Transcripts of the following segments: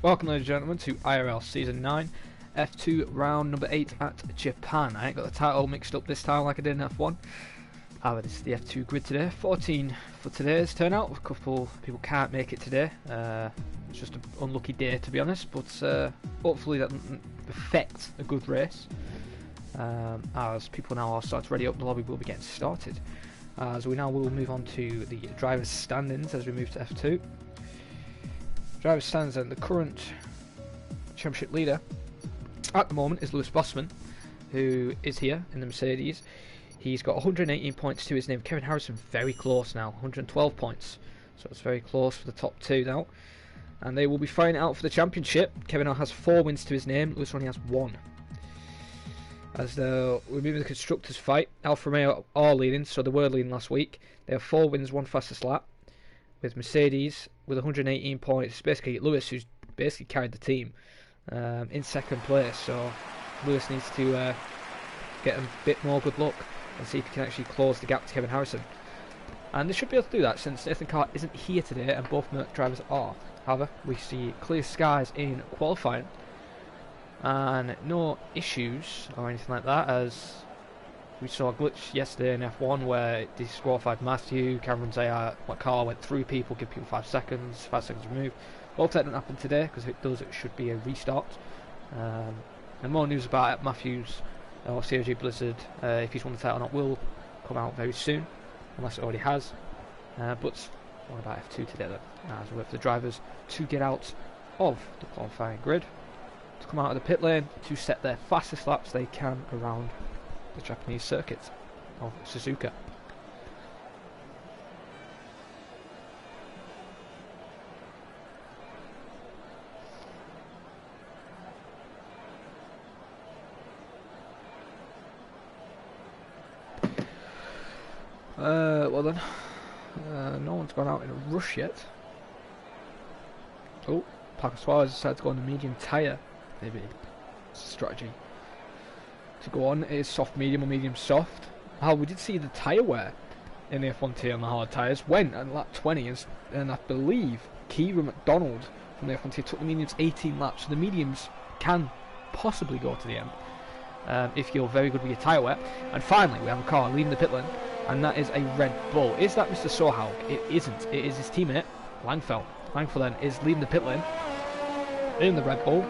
Welcome, ladies and gentlemen, to IRL Season 9, F2 round number 8 at Japan. I ain't got the title mixed up this time like I did in F1. However, this is the F2 grid today. 14 for today's turnout. A couple people can't make it today. It's just an unlucky day, to be honest, but hopefully that doesn't affect a good race. As people now are starting to ready up, the lobby will be getting started. As we now will move on to the drivers' standings as we move to F2. Driver stands and the current championship leader at the moment is Lewis Bossman, who is here in the Mercedes. He's got 118 points to his name. Kevin Harrison very close now, 112 points, so it's very close for the top two now, and they will be fighting out for the championship. Kevin now has 4 wins to his name, Lewis only has 1. As we're moving to the constructors fight, Alfa Romeo are leading, so they were leading last week. They have 4 wins, 1 fastest lap, with Mercedes with 118 points. Basically Lewis, who's basically carried the team, in second place, so Lewis needs to get a bit more good luck and see if he can actually close the gap to Kevin Harrison, and they should be able to do that since Nathan Carr isn't here today and both Merc drivers are. However, we see clear skies in qualifying and no issues or anything like that, as we saw a glitch yesterday in F1 where it disqualified Matthew. Cameron Zayat, Carr went through people, give people 5 seconds, 5 seconds removed. Hope that didn't happen today, because if it does, it should be a restart. And more news about Matthews or COG Blizzard, if he's won the title or not, will come out very soon, unless it already has. But what about F2 today then? As we wait for the drivers to get out of the qualifying grid, to come out of the pit lane to set their fastest laps they can around the Japanese circuit of Suzuka. Well then, no one's gone out in a rush yet. Oh, Parker Suarez decided to go on the medium tyre. Maybe it's a strategy to go on. It is soft medium or medium soft. We did see the tyre wear in the F1 tier on the hard tyres went at lap 20, and I believe Kira McDonald from the F1 tier took the mediums 18 laps, so the mediums can possibly go to the end if you're very good with your tyre wear. And finally we have a car leaving the pit lane, and that is a Red Bull. Is that Mr. Sohaug? It isn't. It is his teammate Langfell. Langfell then is leaving the pit lane in the Red Bull.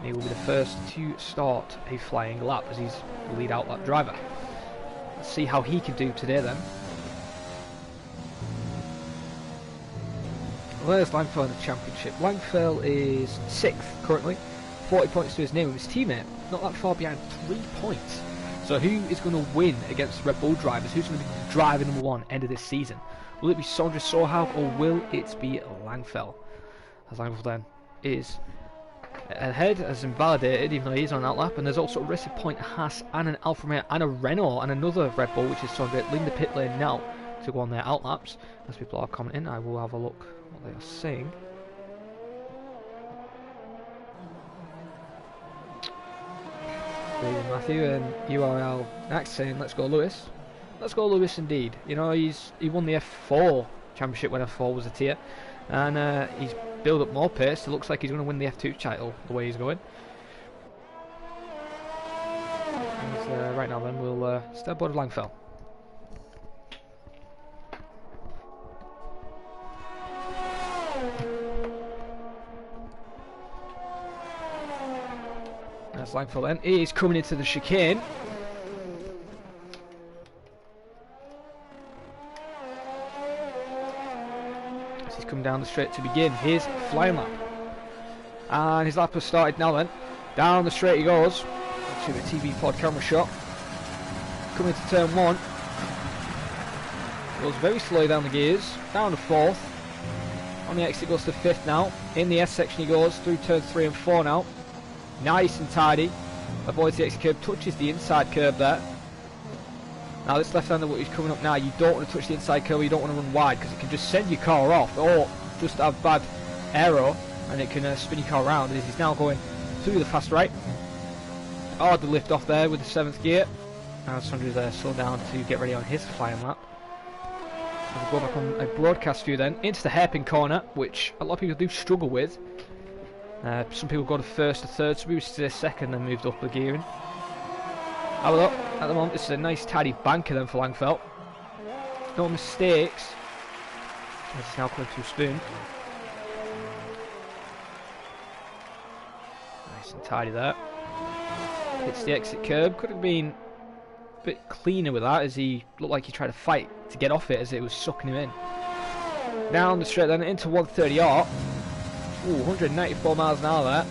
He will be the first to start a flying lap, as he's the lead out lap driver. Let's see how he can do today then. Well, there's Langfell in the championship. Langfell is 6th currently, 40 points to his name, with his teammate not that far behind, 3 points. So who is going to win against Red Bull drivers? Who's going to be driver number 1 end of this season? Will it be Sondra Sohaug or will it be Langfell? As Langfell then is ahead, as invalidated, even though he's on that lap. And there's also a racing point, a Haas and an Alfa Romeo and a Renault and another Red Bull, which is Sondra, leaving the pit lane now to go on their out laps. As people are commenting, I will have a look what they are saying. Matthew and IRL next saying, let's go Lewis. Let's go Lewis indeed. You know, he won the F4 championship when F4 was a tier, and he's built up more pace. It looks like he's going to win the F2 title the way he's going. And, right now then we'll step aboard Langfell. That's Langfell then. He's coming into the chicane. As he's coming down the straight to begin his flying lap. And his lap has started now then. Down the straight he goes. To the TV pod camera shot. Coming to turn 1. Goes very slowly down the gears. Down to 4th. On the exit goes to 5th now. In the S section he goes through turns 3 and 4 now. Nice and tidy. Avoids the exit curb, touches the inside curb there. Now this left-hander, what he's coming up now, you don't want to touch the inside curb, you don't want to run wide, because it can just send your car off, or just have bad aero, and it can spin your car around. As he's now going through the fast right. Hard to lift off there with the 7th gear. And Sandra's slowed down to get ready on his flying lap. We'll go back on a broadcast view then, into the hairpin corner, which a lot of people do struggle with. Some people go to first or third, some people stay second and moved up the gearing. Have a look, at the moment this is a nice tidy banker then for Langfelt. No mistakes. It's now coming through Spoon. Nice and tidy there. Hits the exit curb, could have been a bit cleaner with that as he looked like he tried to fight to get off it as it was sucking him in. Down the straight then into 130 art. Ooh, 194 miles an hour there.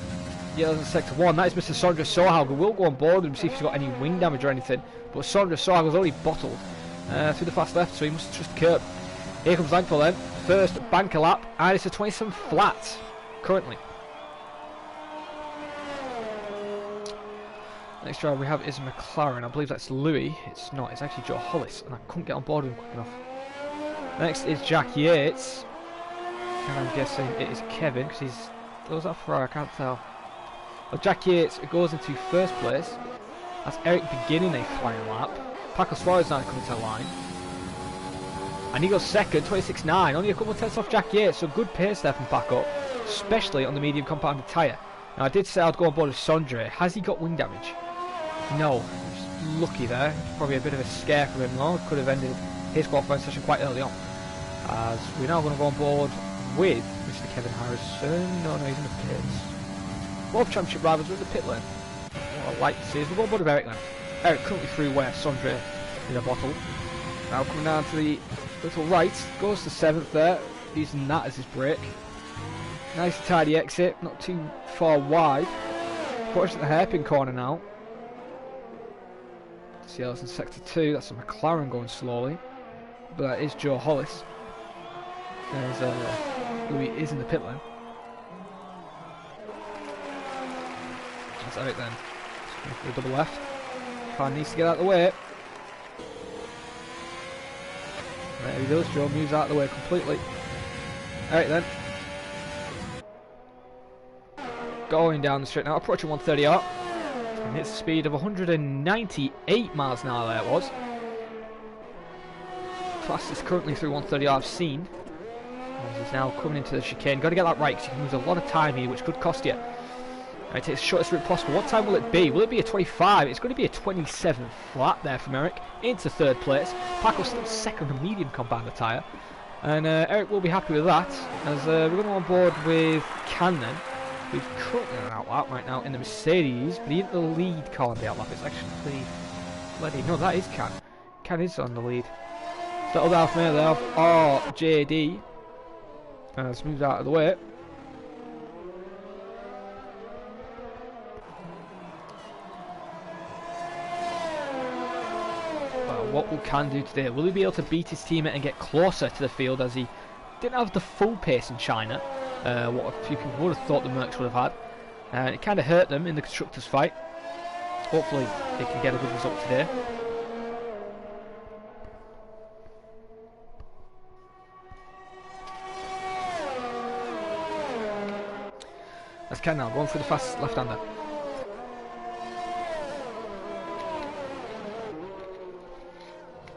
Yellows in sector 1. That is Mr. Sondra Sohag. We'll go on board and see if he's got any wing damage or anything. But Sondra Sohag was already bottled through the fast left, so he must trust the curb. Here comes Langfeld then. First banker lap, and it's a 27 flat currently. Next driver we have is McLaren. I believe that's Louis. It's not. It's actually Joe Hollis, and I couldn't get on board with him quick enough. Next is Jack Yates. And I'm guessing it is Kevin, because he's... Was that Ferrari? I can't tell. Well, Jack Yates goes into first place. That's Eric beginning a flying lap. Paco Suarez now coming to the line. And he goes second, 26.9. Only a couple of tenths off Jack Yates, so good pace there from Paco, especially on the medium compounded tyre. Now, I did say I'd go on board with Sondre. Has he got wing damage? No. Just lucky there. Probably a bit of a scare for him, though. Could have ended his qualifying session quite early on. As we're now going to go on board with Mr. Kevin Harrison. No, he's in the pits. Both championship drivers are in the pit lane. What I like to see is we'll go on board with Eric then. Eric currently through where Sondre did a bottle. Now coming down to the little right, goes to 7th there, using that as his brake. Nice tidy exit, not too far wide. Pushing the hairpin corner now. CL's in sector 2, that's a McLaren going slowly. But that is Joe Hollis. There's Louis is in the pit lane. That's Eric then. For the double left. Car needs to get out of the way. There he goes, Joe moves out of the way completely. Eric then. Going down the straight now, approaching 130 up. And hits a speed of 198 miles an hour there it was. Fastest currently through 130 I've seen. And he's now coming into the chicane. Got to get that right because you can lose a lot of time here, which could cost you. Right, take the shortest route possible. What time will it be? Will it be a 25? It's going to be a 27 flat there from Eric. Into third place. Paco still second on medium compound tyre. And Eric will be happy with that. As we're going to go on board with Cannon, who's currently on an outlap right now in the Mercedes. But he isn't the lead car on the outlap. It's actually... No, that is Can. Can is on the lead. Settled out from there off RJD. Let's move out of the way. What will Can do today? Will he be able to beat his teammate and get closer to the field, as he didn't have the full pace in China, what a few people would have thought the Mercs would have had. It kind of hurt them in the constructors fight. Hopefully they can get a good result today. That's Ken now, going for the fast left-hander.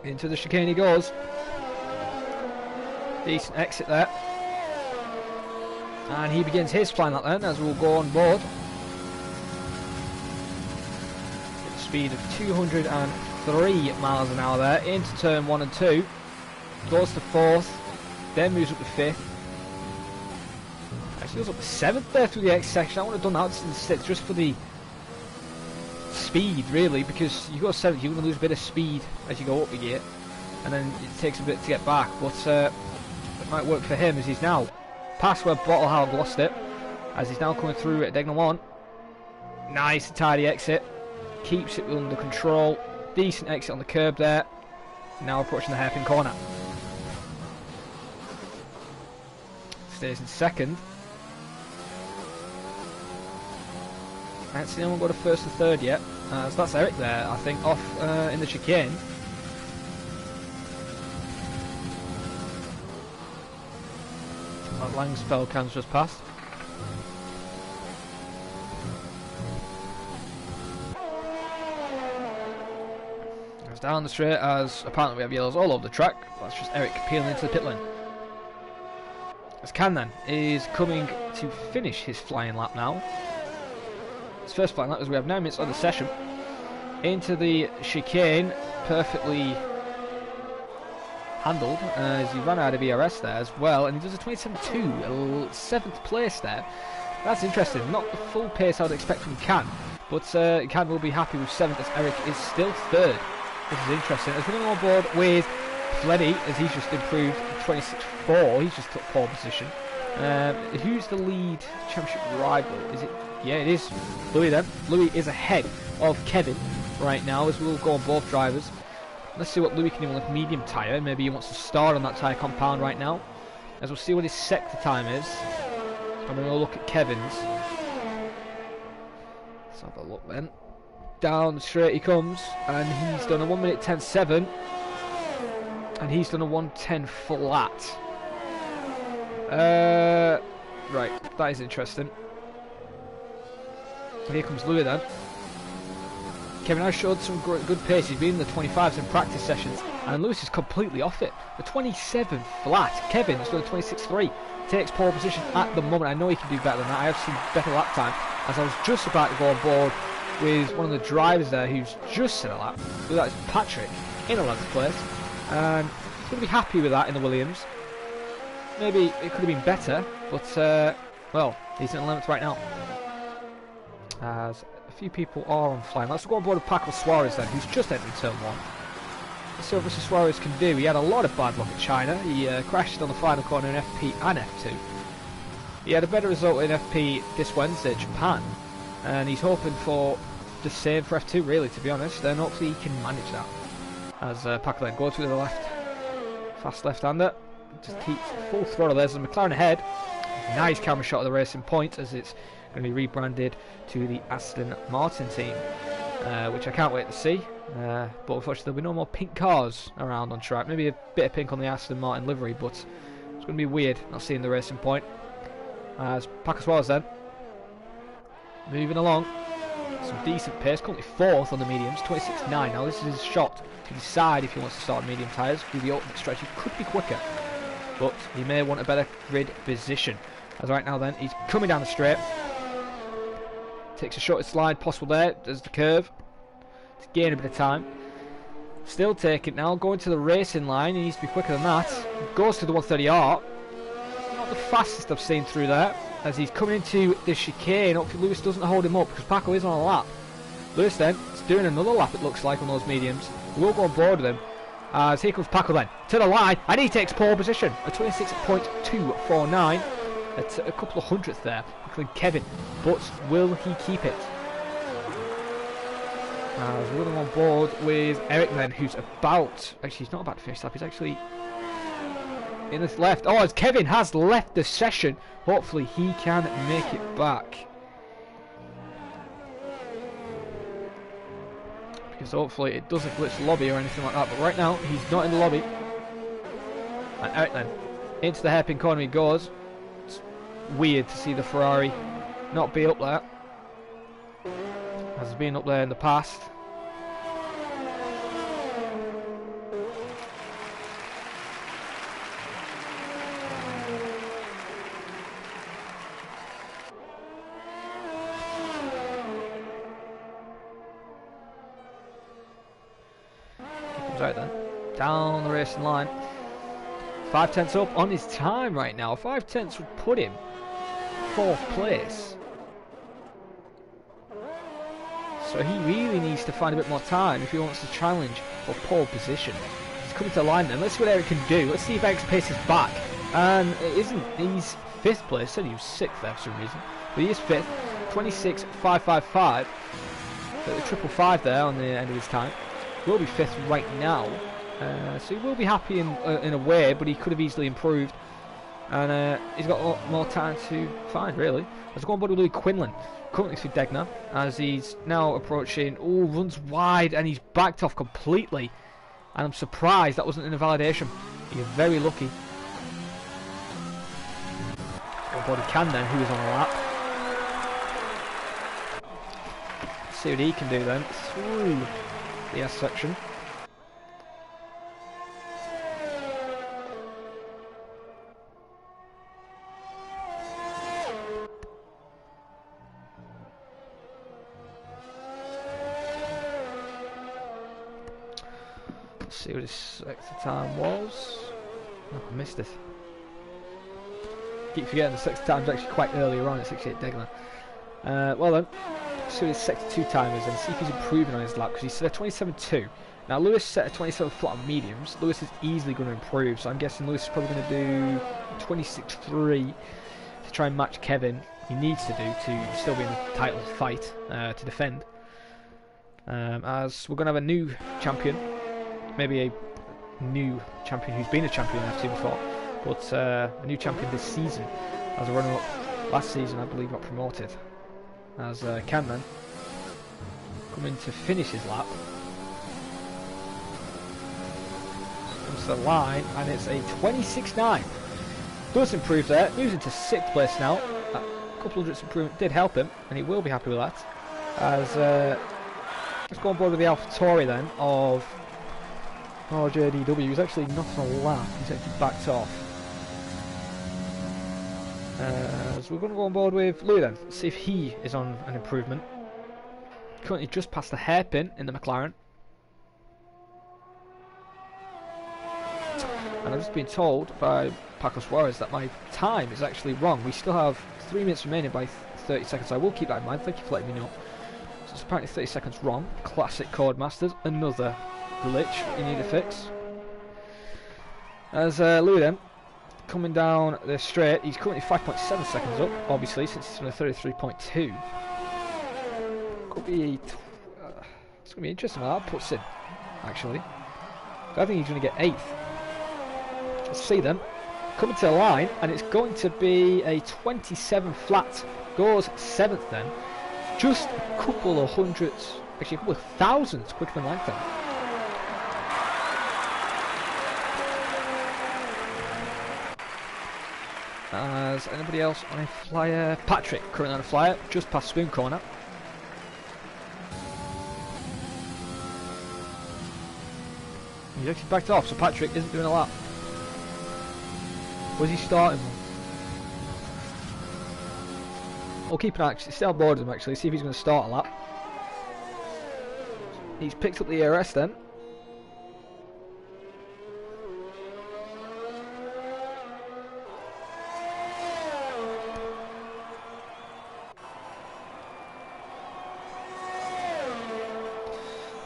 Into the chicane he goes. Decent exit there. And he begins his flying lap then, as we'll go on board. At the speed of 203 miles an hour there, into turn 1 and 2. Goes to 4th, then moves up to 5th. Actually goes up to 7th there through the exit section. I would have done that instead, just for the speed really, because you go 7th, you're going to lose a bit of speed as you go up a gear, and then it takes a bit to get back, but it might work for him as he's now past where Bottlehog lost it, as he's now coming through at Dagenham 1. Nice tidy exit, keeps it under control, decent exit on the curb there, now approaching the hairpin corner. Stays in second. I haven't seen anyone go to first or third yet. So that's Eric there, I think, off in the chicane. That Langsfeld can's just passed. Goes down the straight as apparently we have yellows all over the track. That's just Eric peeling into the pit lane. As Can then is coming to finish his flying lap now. His first flying lap as we have 9 minutes on the session. Into the chicane, perfectly handled as he ran out of ERS there as well, and he does a 27.2, a 7th place there. That's interesting, not the full pace I would expect from Can, but Can will be happy with 7th as Eric is still 3rd. This is interesting. As we're going on board with Fleddy, as he's just improved 26.4, he's just took pole position. Who's the lead championship rival? Is it? Yeah, it is Louis then. Louis is ahead of Kevin right now as we'll go on both drivers. Let's see what Louis can do on the medium tyre. Maybe he wants to start on that tyre compound right now. As we'll see what his sector time is. I'm going to look at Kevin's. Let's have a look then. Down straight he comes, and he's done a 1 minute 10.7, and he's done a 1:10 flat. Right, that is interesting. And here comes Louis then. Kevin has showed some good pace. He's been in the 25s in practice sessions, and Lewis is completely off it. The 27 flat. Kevin's done a 26.3. Takes pole position at the moment. I know he can do better than that. I have seen better lap time, as I was just about to go on board with one of the drivers there who's just set a lap. So that is Patrick in 11th place, and he's going to be happy with that in the Williams. Maybe it could have been better, but well, he's in 11th right now. As a few people are on flying. Let's go on board with Paco Suarez then, who's just entered turn 1. Let's see what Mr. Suarez can do. He had a lot of bad luck at China. He crashed on the final corner in FP and F2. He had a better result in FP this Wednesday at Japan, and he's hoping for the same for F2 really, to be honest, and hopefully he can manage that. As Paco then goes to the left, fast left-hander, just keeps full throttle. There's the McLaren ahead. Nice camera shot of the racing point as it's going to be rebranded to the Aston Martin team, which I can't wait to see. But unfortunately there'll be no more pink cars around on track. Maybe a bit of pink on the Aston Martin livery, but it's going to be weird not seeing the racing point. As Paco Suarez then moving along, some decent pace, currently 4th on the mediums, 26.9. Now this is his shot to decide if he wants to start on medium tyres. Through the ultimate stretch he could be quicker, but he may want a better grid position. As right now then he's coming down the straight, takes a shortest slide possible there. There's the curve to gain a bit of time. Still taking now, going to the racing line. He needs to be quicker than that. Goes to the 130R. Not the fastest I've seen through there, as he's coming into the chicane. Hopefully Lewis doesn't hold him up, because Paco is on a lap. Lewis then is doing another lap, it looks like, on those mediums. We will go on board with him, as here comes Paco then to the line, and he takes pole position, a 26.249 at a couple of hundredths there, including Kevin. But will he keep it? We're going on board with Eric then, who's about, actually he's not about to finish lap, he's actually in this left. Oh, as Kevin has left the session, hopefully he can make it back, because hopefully it doesn't glitch the lobby or anything like that. But right now he's not in the lobby, and Eric then into the hairpin corner he goes. It's weird to see the Ferrari not be up there, as it's been up there in the past. Right then, down the racing line, 5 tenths up on his time right now. 5 tenths would put him 4th place, so he really needs to find a bit more time if he wants to challenge for pole position. He's coming to the line then. Let's see what Eric can do. Let's see if Eric's pace is back, and it isn't. He's 5th place. I said he was 6th there for some reason, but he is 5th. 26.555, the 555 there on the end of his time. Will be 5th right now, so he will be happy in a way, but he could have easily improved, and he's got a lot more time to find really. Let's go on board with Louis Quinlan, currently through Degner, as he's now approaching. Oh, runs wide and he's backed off completely, and I'm surprised that wasn't an invalidation. You're very lucky. Go on board with Camden, who is on a lap. Let's see what he can do then through the S section. see what his sector time was. Oh, I missed it. Keep forgetting the sector time is actually quite earlier on at 68 Degler. Well then, see what his sector 2 time is and see if he's improving on his lap, because he set a 27.2. Now Lewis set a 27 flat on mediums. Lewis is easily going to improve, so I'm guessing Lewis is probably going to do 26.3 to try and match Kevin. He needs to do to still be in the title fight to defend. As we're going to have a new champion, maybe a new champion who's been a champion in F2 before, but a new champion this season, as a runner-up last season I believe got promoted, as Cameron coming to finish his lap. Comes to the line and it's a 26.9. Does improve there, moves into 6th place now. That couple hundredths improvement did help him, and he will be happy with that. As let's go on board with the AlphaTauri then of RJDW. He's actually not on a lap, he's actually backed off. So we're going to go on board with Lou then, see if he is on an improvement. Currently just past the hairpin in the McLaren. And I've just been told by Paco Suarez that my time is actually wrong. We still have 3 minutes remaining by 30 seconds. So I will keep that in mind. Thank you for letting me know. So it's apparently 30 seconds wrong. Classic Codemasters. Another glitch you need to fix. As Louis then, coming down the straight, he's currently 5.7 seconds up, obviously, since he's on a 33.2. Could be... it's going to be interesting how that puts in, actually. I think he's going to get 8th. Let's see then. Coming to the line, and it's going to be a 27 flat. Goes 7th then. Just a couple of hundreds, actually a couple of thousands quicker than Langton. As anybody else on a flyer? Patrick currently on a flyer, just past Spoon Corner. He's actually backed off, so Patrick isn't doing a lap. Was he starting? I'll keep an eye, stay on board with him actually, see if he's going to start a lap. He's picked up the ARS then.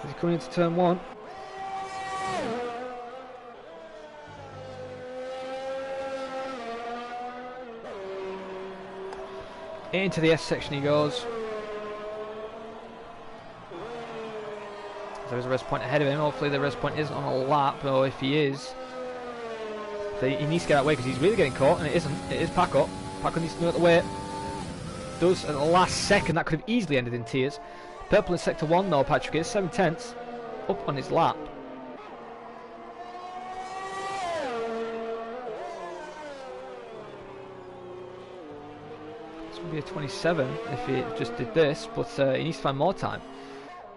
Is he coming into turn 1? Into the S section he goes. There's a res point ahead of him. Hopefully the res point isn't on a lap, or if he is, he needs to get out of the way because he's really getting caught, and it isn't. It is Paco. Paco needs to know at the way. Does at the last second. That could have easily ended in tears. Purple in sector 1 though, Patrick is 7/10 up on his lap. Be a 27 if he just did this, but he needs to find more time.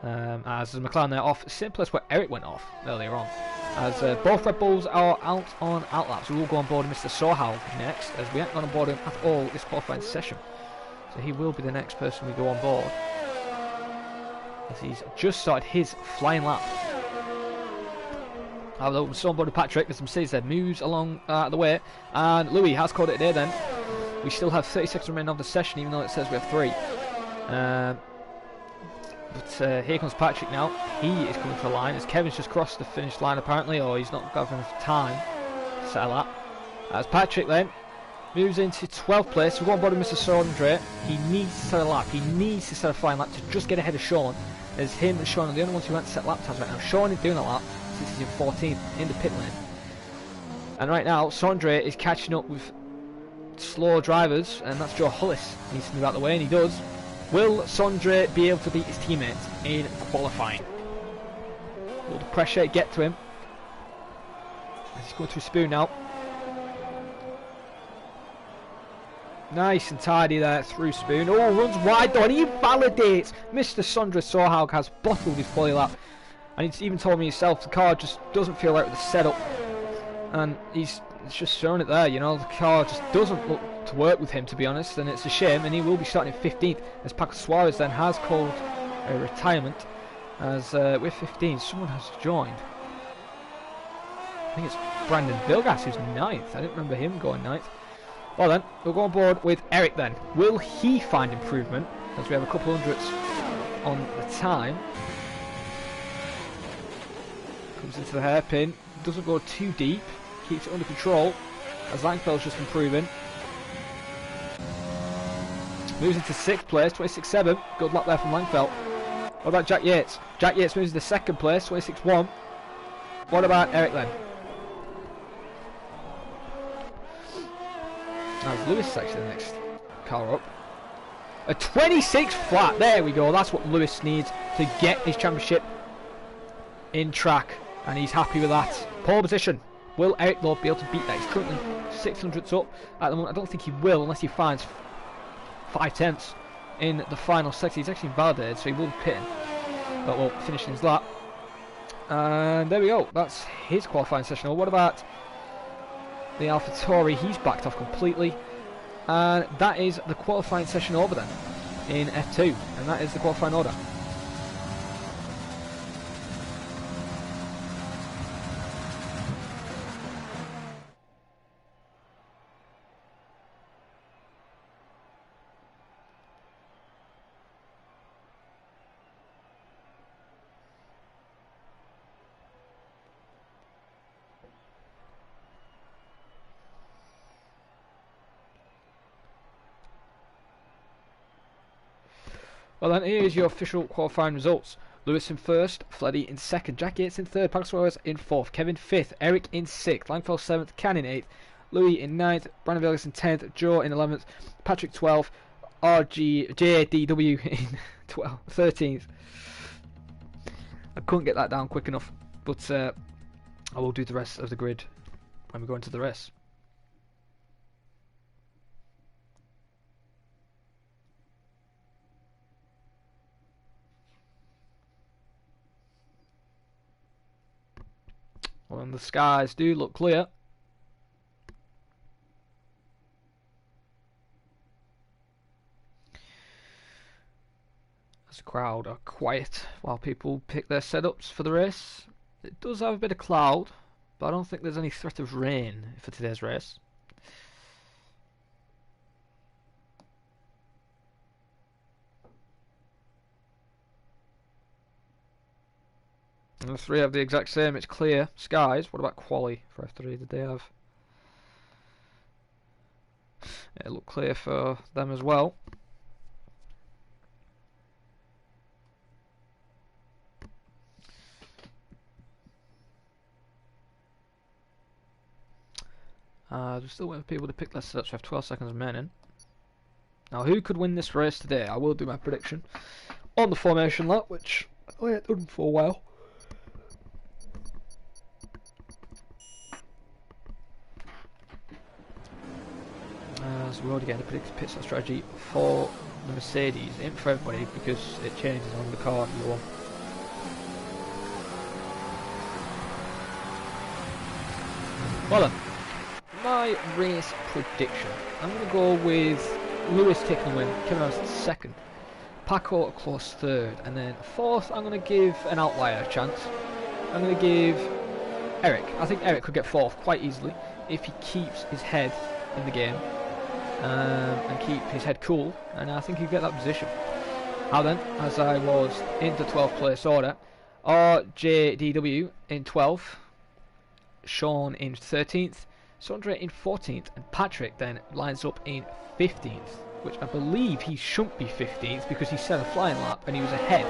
As the McLaren there off, simple as where Eric went off earlier on. As both Red Bulls are out on outlaps, we will go on board Mr. Sohal next, as we haven't gone on board him at all this qualifying session. So he will be the next person we go on board, as he's just started his flying lap. Although we're still on board with Patrick, as Mercedes there moves along the way, and Louis has called it a day then. We still have 30 seconds remaining of the session, even though it says we have 3. But here comes Patrick now. He is coming to the line, as Kevin's just crossed the finish line apparently, or he's not got enough time to set a lap. As Patrick then moves into 12th place, we're going on board with Mr. Sondre. He needs to set a lap, he needs to set a flying lap to just get ahead of Sean, as him and Sean are the only ones who haven't set lap times right now. Sean is doing a lap since he's in 14th in the pit lane. And right now, Sondre is catching up with slow drivers, and that's Joe Hullis. He needs to move out of the way, and he does. Will Sondre be able to beat his teammate in qualifying? Will the pressure get to him? He's going through Spoon now. Nice and tidy there through Spoon. Oh, runs wide though, and he validates. Mr. Sondre Sohaug has bottled his fully lap, and he's even told me himself the car just doesn't feel right with the setup, and it's just shown it there, you know, the car just doesn't look to work with him, to be honest, and it's a shame, and he will be starting 15th, as Paco Suarez then has called a retirement, as with 15 someone has joined. think it's Brandon Vilgas who's ninth. I didn't remember him going ninth. Well then, we'll go on board with Eric then. Will he find improvement? As we have a couple hundredths on the time. Comes into the hairpin. Doesn't go too deep. Keeps it under control. As Langfeld's just improving. Moves into 6th place, 26.7. Good luck there from Langfeld. What about Jack Yates? Jack Yates moves into 2nd place, 26.1. What about Eric then? Now Lewis actually the next car up. A 26 flat. There we go. That's what Lewis needs to get his championship in track. And he's happy with that. Pole position. Will Eric though be able to beat that? He's currently 600ths up at the moment. I don't think he will unless he finds 5/10 in the final sector. He's actually validated, so he will be pitting. But we'll finish his lap. And there we go. That's his qualifying session. What about the AlphaTauri? He's backed off completely. And that is the qualifying session over then in F2. And that is the qualifying order. Well then, here's your official qualifying results. Lewis in 1st, Fleddy in 2nd, Jack Yates in 3rd, Patrick Suarez in 4th, Kevin 5th, Eric in 6th, Langfeld 7th, Can in 8th, Louis in 9th, Brandon Vegas in 10th, Joe in 11th, Patrick 12th, JDW in 13th. I couldn't get that down quick enough, but I will do the rest of the grid when we go into the race. Well, the skies do look clear. As the crowd are quiet while people pick their setups for the race. It does have a bit of cloud, but I don't think there's any threat of rain for today's race. And the three have the exact same, it's clear skies. What about quali for F3? Did they have? It looked clear for them as well. Just still waiting for people to pick their setups. We have 12 seconds remaining. Now, who could win this race today? I will do my prediction on the formation lap, which I haven't done for a while. So we're already getting the predicted pit stop strategy for the Mercedes. It ain't for everybody because it changes on the car if you want. Well then, my race prediction. I'm going to go with Lewis taking the win, Kevin Harris second, Paco a close third, and then fourth I'm going to give an outlier a chance. I'm going to give Eric. I think Eric could get fourth quite easily if he keeps his head in the game. And keep his head cool, and I think he'll get that position. Now then, as I was in the 12th place order, RJDW in 12th, Sean in 13th, Sondre in 14th, and Patrick then lines up in 15th, which I believe he shouldn't be 15th because he set a flying lap and he was ahead.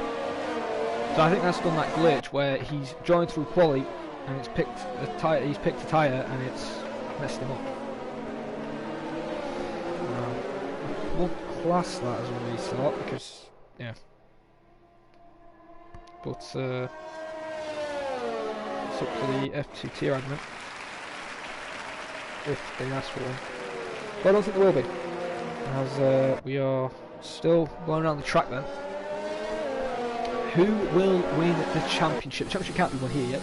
So I think that's done that glitch where he's joined through quali and it's picked the tire. He's picked a tyre and it's messed him up. Won't class that as a restart because, yeah. But it's up to the F2 tier admin if they ask for one. But I don't think there will be, as we are still going around the track then. Who will win the championship? The championship can't be won here yet.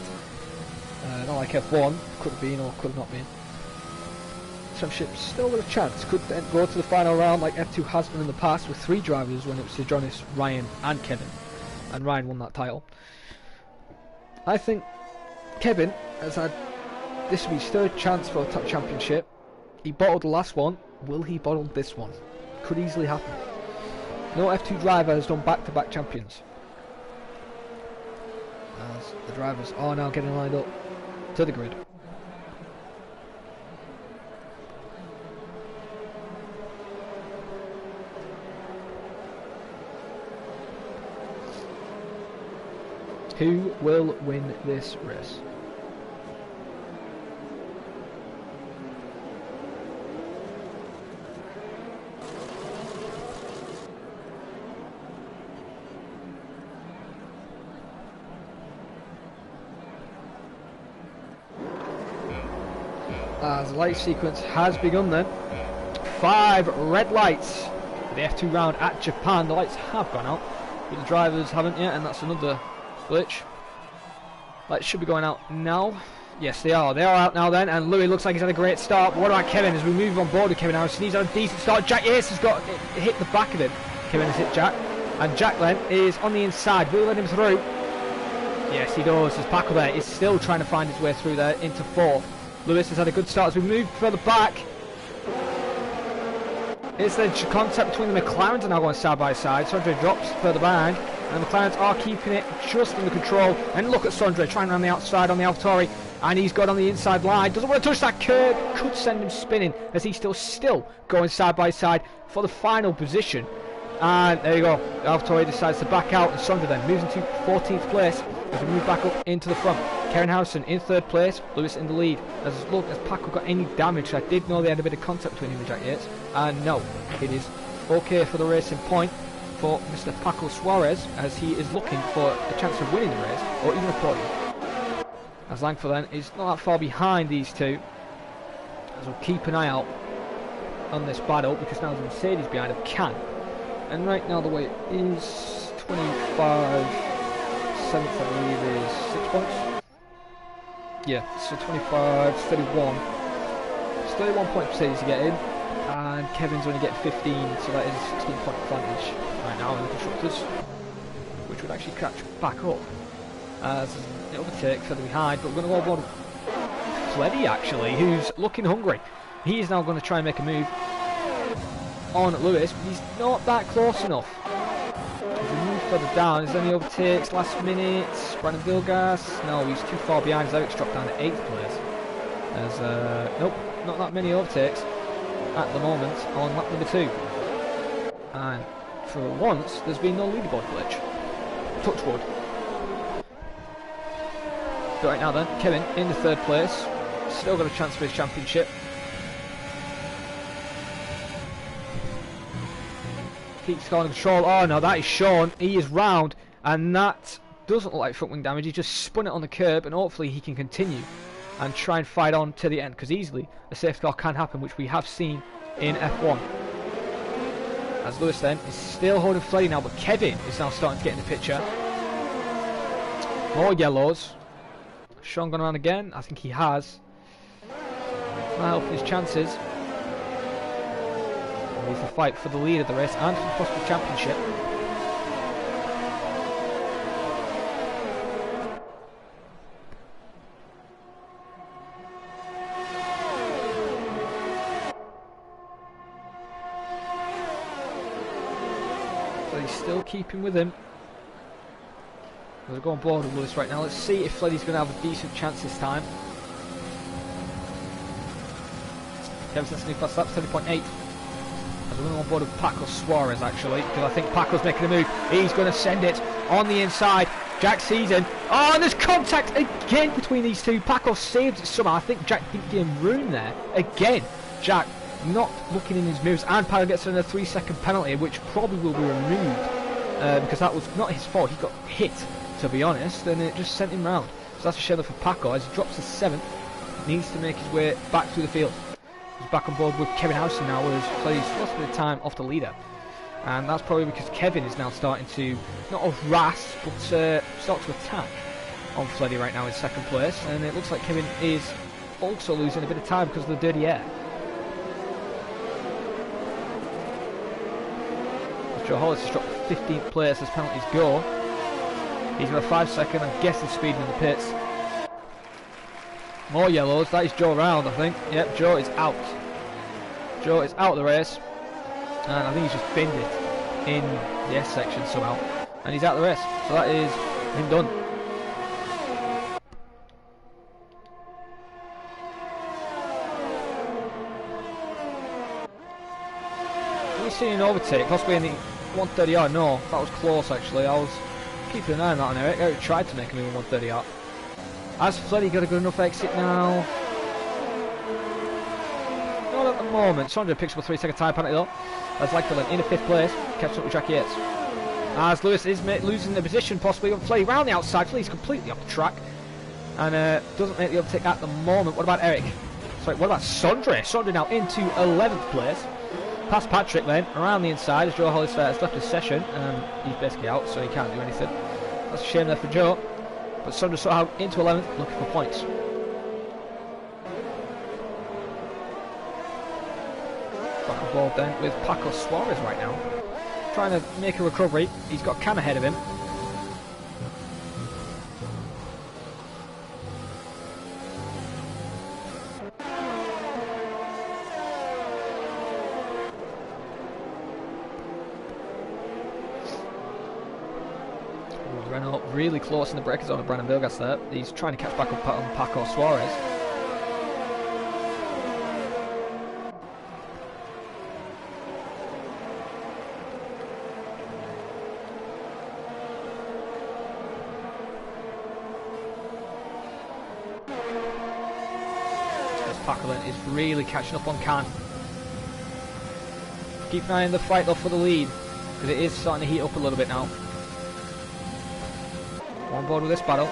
Not like F1, could have been or could have not been. Championship still with a chance, could then go to the final round like F2 has been in the past with 3 drivers when it was Jonas, Ryan and Kevin, and Ryan won that title. I think Kevin has had This will be his third chance for a top championship. He bottled the last one. Will he bottle this one? Could easily happen. No F2 driver has done back-to-back champions. As the drivers are now getting lined up to the grid. Who will win this race? As the light sequence has begun then. 5 red lights for the F2 round at Japan. The lights have gone out, but the drivers haven't yet, and that's another glitch. Lights should be going out now. Yes, they are. They are out now then, and Louis looks like he's had a great start. But what about Kevin as we move on board with Kevin Harrison? He's had a decent start. Jack Yates has got hit the back of him. Kevin has hit Jack, and Jack then is on the inside. Will he let him through? Yes, he does. As Paco there is still trying to find his way through there into 4th. Lewis has had a good start as we move further back. It's the contact between the McLarens are now going side by side. Sondre drops further behind, and the McLarens are keeping it just under control. And look at Sondre trying around the outside on the AlphaTauri, and he's got on the inside line. Doesn't want to touch that curb. Could send him spinning as he's still going side by side for the final position. And there you go. AlphaTauri decides to back out, and Sondre then moves into 14th place as we move back up into the front. Kevin Harrison in 3rd place, Lewis in the lead. As look, has Paco got any damage? I did know they had a bit of contact between him and Jack Yates. And no, it is okay for the racing point for Mr. Paco Suarez, as he is looking for a chance of winning the race, or even a podium. As Langford then is not that far behind these two. As we'll keep an eye out on this battle, because now there's Mercedes behind him, can. And right now the way is 25, 7th I believe is 6 points. Yeah, so 25, 31. It's 31 point Mercedes to get in, and Kevin's only getting 15, so that is a 16 point advantage right now in the constructors, which would actually catch back up as it overtakes further behind. But we're going to go aboard Fleddy actually, who's looking hungry. He is now going to try and make a move on Lewis, but he's not that close enough. As we move further down, is there any overtakes last minute? Brandon Vilgas? No, he's too far behind as Eric's dropped down to 8th place. There's, nope, not that many overtakes at the moment on lap number 2. And for once, there's been no leaderboard glitch. Touch wood. But right now then, Kevin in the 3rd place. Still got a chance for his championship. Keeps going control. Oh no, that is Sean. He is round, and that doesn't look like front wing damage. He just spun it on the curb, and hopefully he can continue and try and fight on to the end, because easily a safety car can happen, which we have seen in F1. As Lewis then is still holding Fleddy now, but Kevin is now starting to get in the picture. More yellows. Sean gone around again. I think he has. Might help his chances. He's the fight for the lead of the race and for the possible championship. So he's still keeping with him. We'll go on board with Lewis right now. Let's see if Fleddy's going to have a decent chance this time. Kevin's new fast lap, 70.8. We're going on board with Paco Suarez actually, because I think Paco's making a move. He's going to send it on the inside. Jack sees him. Oh, and there's contact again between these two. Paco saves it somehow. I think Jack didn't get him room there. Again, Jack not looking in his moves, and Paco gets another 3-second penalty, which probably will be removed because that was not his fault. He got hit, to be honest, and it just sent him round. So that's a shame for Paco as he drops to 7th. Needs to make his way back through the field. He's back on board with Kevin Harrison now, whereas Fleddy's lost a bit of time off the leader. And that's probably because Kevin is now starting to, not harass, but start to attack on Fleddy right now in 2nd place. And it looks like Kevin is also losing a bit of time because of the dirty air. Joe Hollis has dropped 15th place as penalties go. He's got a 5-second, I'm guessing, speeding in the pits. More yellows. That is Joe round, I think. Yep, Joe is out. Joe is out of the race. And I think he's just binned it in the S section somehow. And he's out of the race. So that is him done. We've seen an overtake, possibly in the 130 yard. No, that was close actually. I was keeping an eye on that on Eric. Eric tried to make him in 130 yard. Has Fleddy got a good enough exit now? Not at the moment. Sandra picks up a 3 second time penalty though. As Langford in 5th place, catching up with Jackie Yates. As Lewis is losing the position, possibly on Fleddy round the outside. Fleddy's completely off the track and doesn't make the overtake at the moment. What about Eric? Sorry, what about Sondre? Sondre now into 11th place. Past Patrick then, around the inside as Joe Hollis has left his session and he's basically out, so he can't do anything. That's a shame there for Joe. But Sondre somehow into 11th, looking for points. Back on board then with Paco Suarez right now. Trying to make a recovery. He's got Cam ahead of him. Renault really close in the braking zone of Brandon Vilgas there. He's trying to catch back up on Paco Suarez. This Paco then is really catching up on Can. Keep an eye on the fight though for the lead, because it is starting to heat up a little bit now. On board with this battle.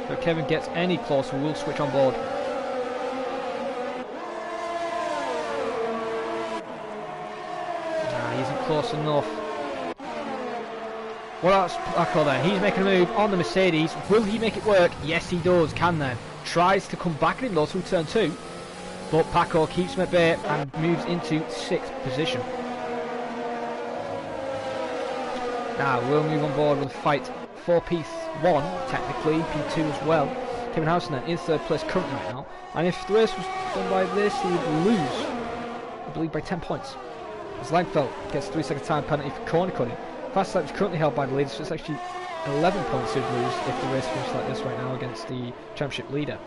If Kevin gets any closer, we'll switch on board. Nah, he isn't close enough. Well, that's Paco there. He's making a move on the Mercedes. Will he make it work? Yes, he does. Can then. Tries to come back at him though through turn 2. But Paco keeps him at bay and moves into 6th position. Now we'll move on board with a fight for P1, technically, P2 as well. Kevin Housen then in 3rd place currently right now. And if the race was done by this, he would lose, I believe, by 10 points. As Langfeld gets a 3 second time penalty for corner cutting. Fast lap is currently held by the leader, so it's actually 11 points he'd lose if the race finished like this right now against the championship leader.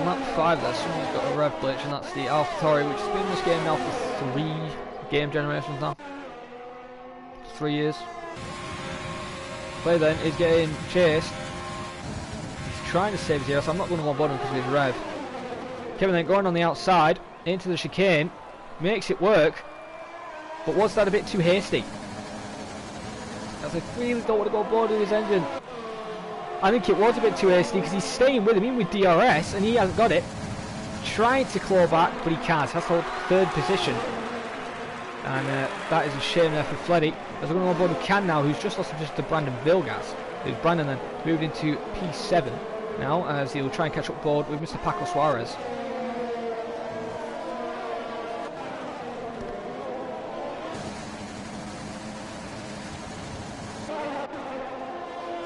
Lap 5 there, someone's got a rev glitch, and that's the AlphaTauri, which has been in this game now for 3 game generations now. 3 years. Play then is getting chased. He's trying to save his air, so I'm not going to one-board him because of his rev. Kevin then going on the outside, into the chicane, makes it work, but was that a bit too hasty? As I really don't want to go board with his engine. I think it was a bit too hasty because he's staying with him, even with DRS, and he hasn't got it. Trying to claw back, but he can't. Has to hold 3rd position. And that is a shame there for Fleddy. As we're going to go on board with Can now, who's just lost just to Brandon Vilgas. Who's Brandon then moved into P7 now, as he'll try and catch up board with Mr. Paco Suarez.